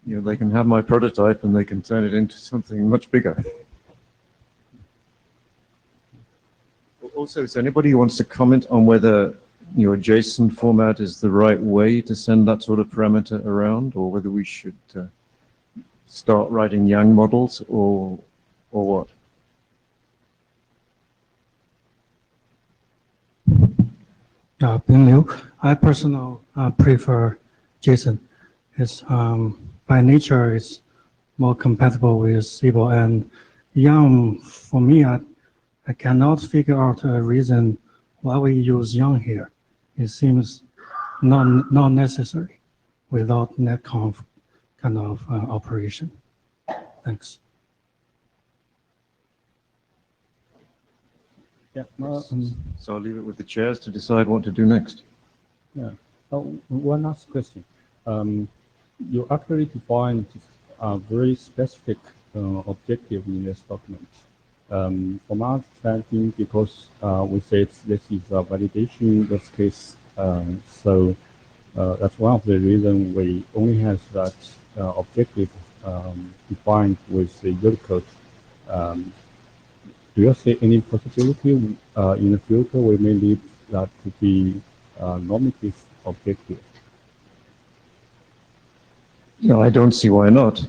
they can have my prototype and they can turn it into something much bigger. Also, is there anybody who wants to comment on whether a JSON format is the right way to send that sort of parameter around, or whether we should start writing Yang models, or what? Bing Liu. I personally prefer JSON. It's by nature it's more compatible with Siebel, and Yang for me I cannot figure out a reason why we use Yang here. It seems not necessary without netconf kind of operation. Thanks. Yeah. So I'll leave it with the chairs to decide what to do next. Yeah. One last question. You actually defined a very specific objective in this document. From our understanding, because we said this is a validation use case, so that's one of the reasons we only have that objective defined with the user code. Do you see any possibility in the future we may need that to be normative objective? I don't see why not.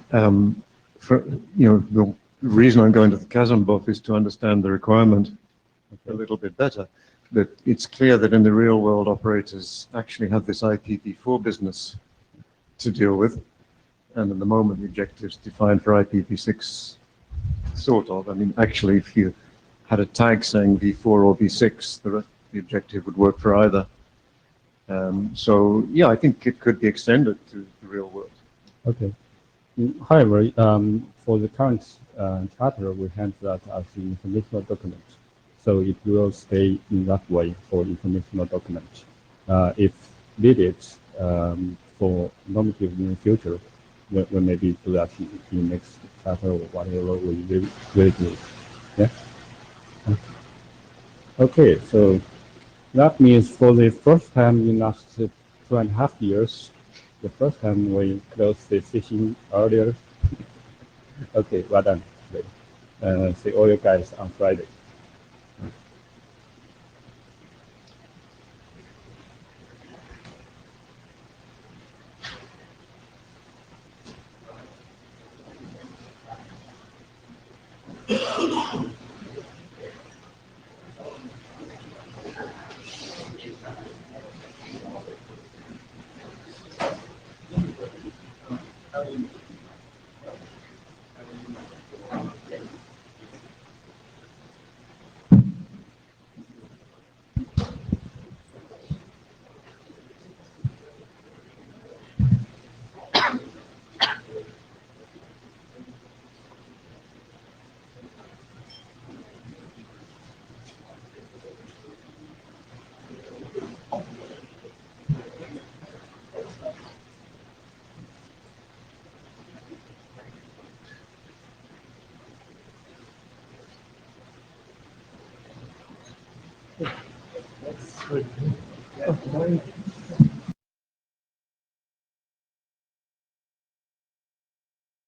The reason I'm going to the Kazanbov is to understand the requirement a little bit better. But it's clear that in the real world, operators actually have this IPv4 business to deal with. And at the moment, the objectives defined for IPv6, sort of. I mean, actually, if you had a tag saying v4 or v6, the objective would work for either. So, yeah, I think it could be extended to the real world. Okay. However, for the current charter, we have that as an informational document. So it will stay in that way for informational document. If needed for normative in the future, we maybe do that in next charter or whatever we really do. Yeah. Okay, so that means for the first time in the last 2.5 years, the first time we closed the session earlier. Okay, well done. See all you guys on Friday. That's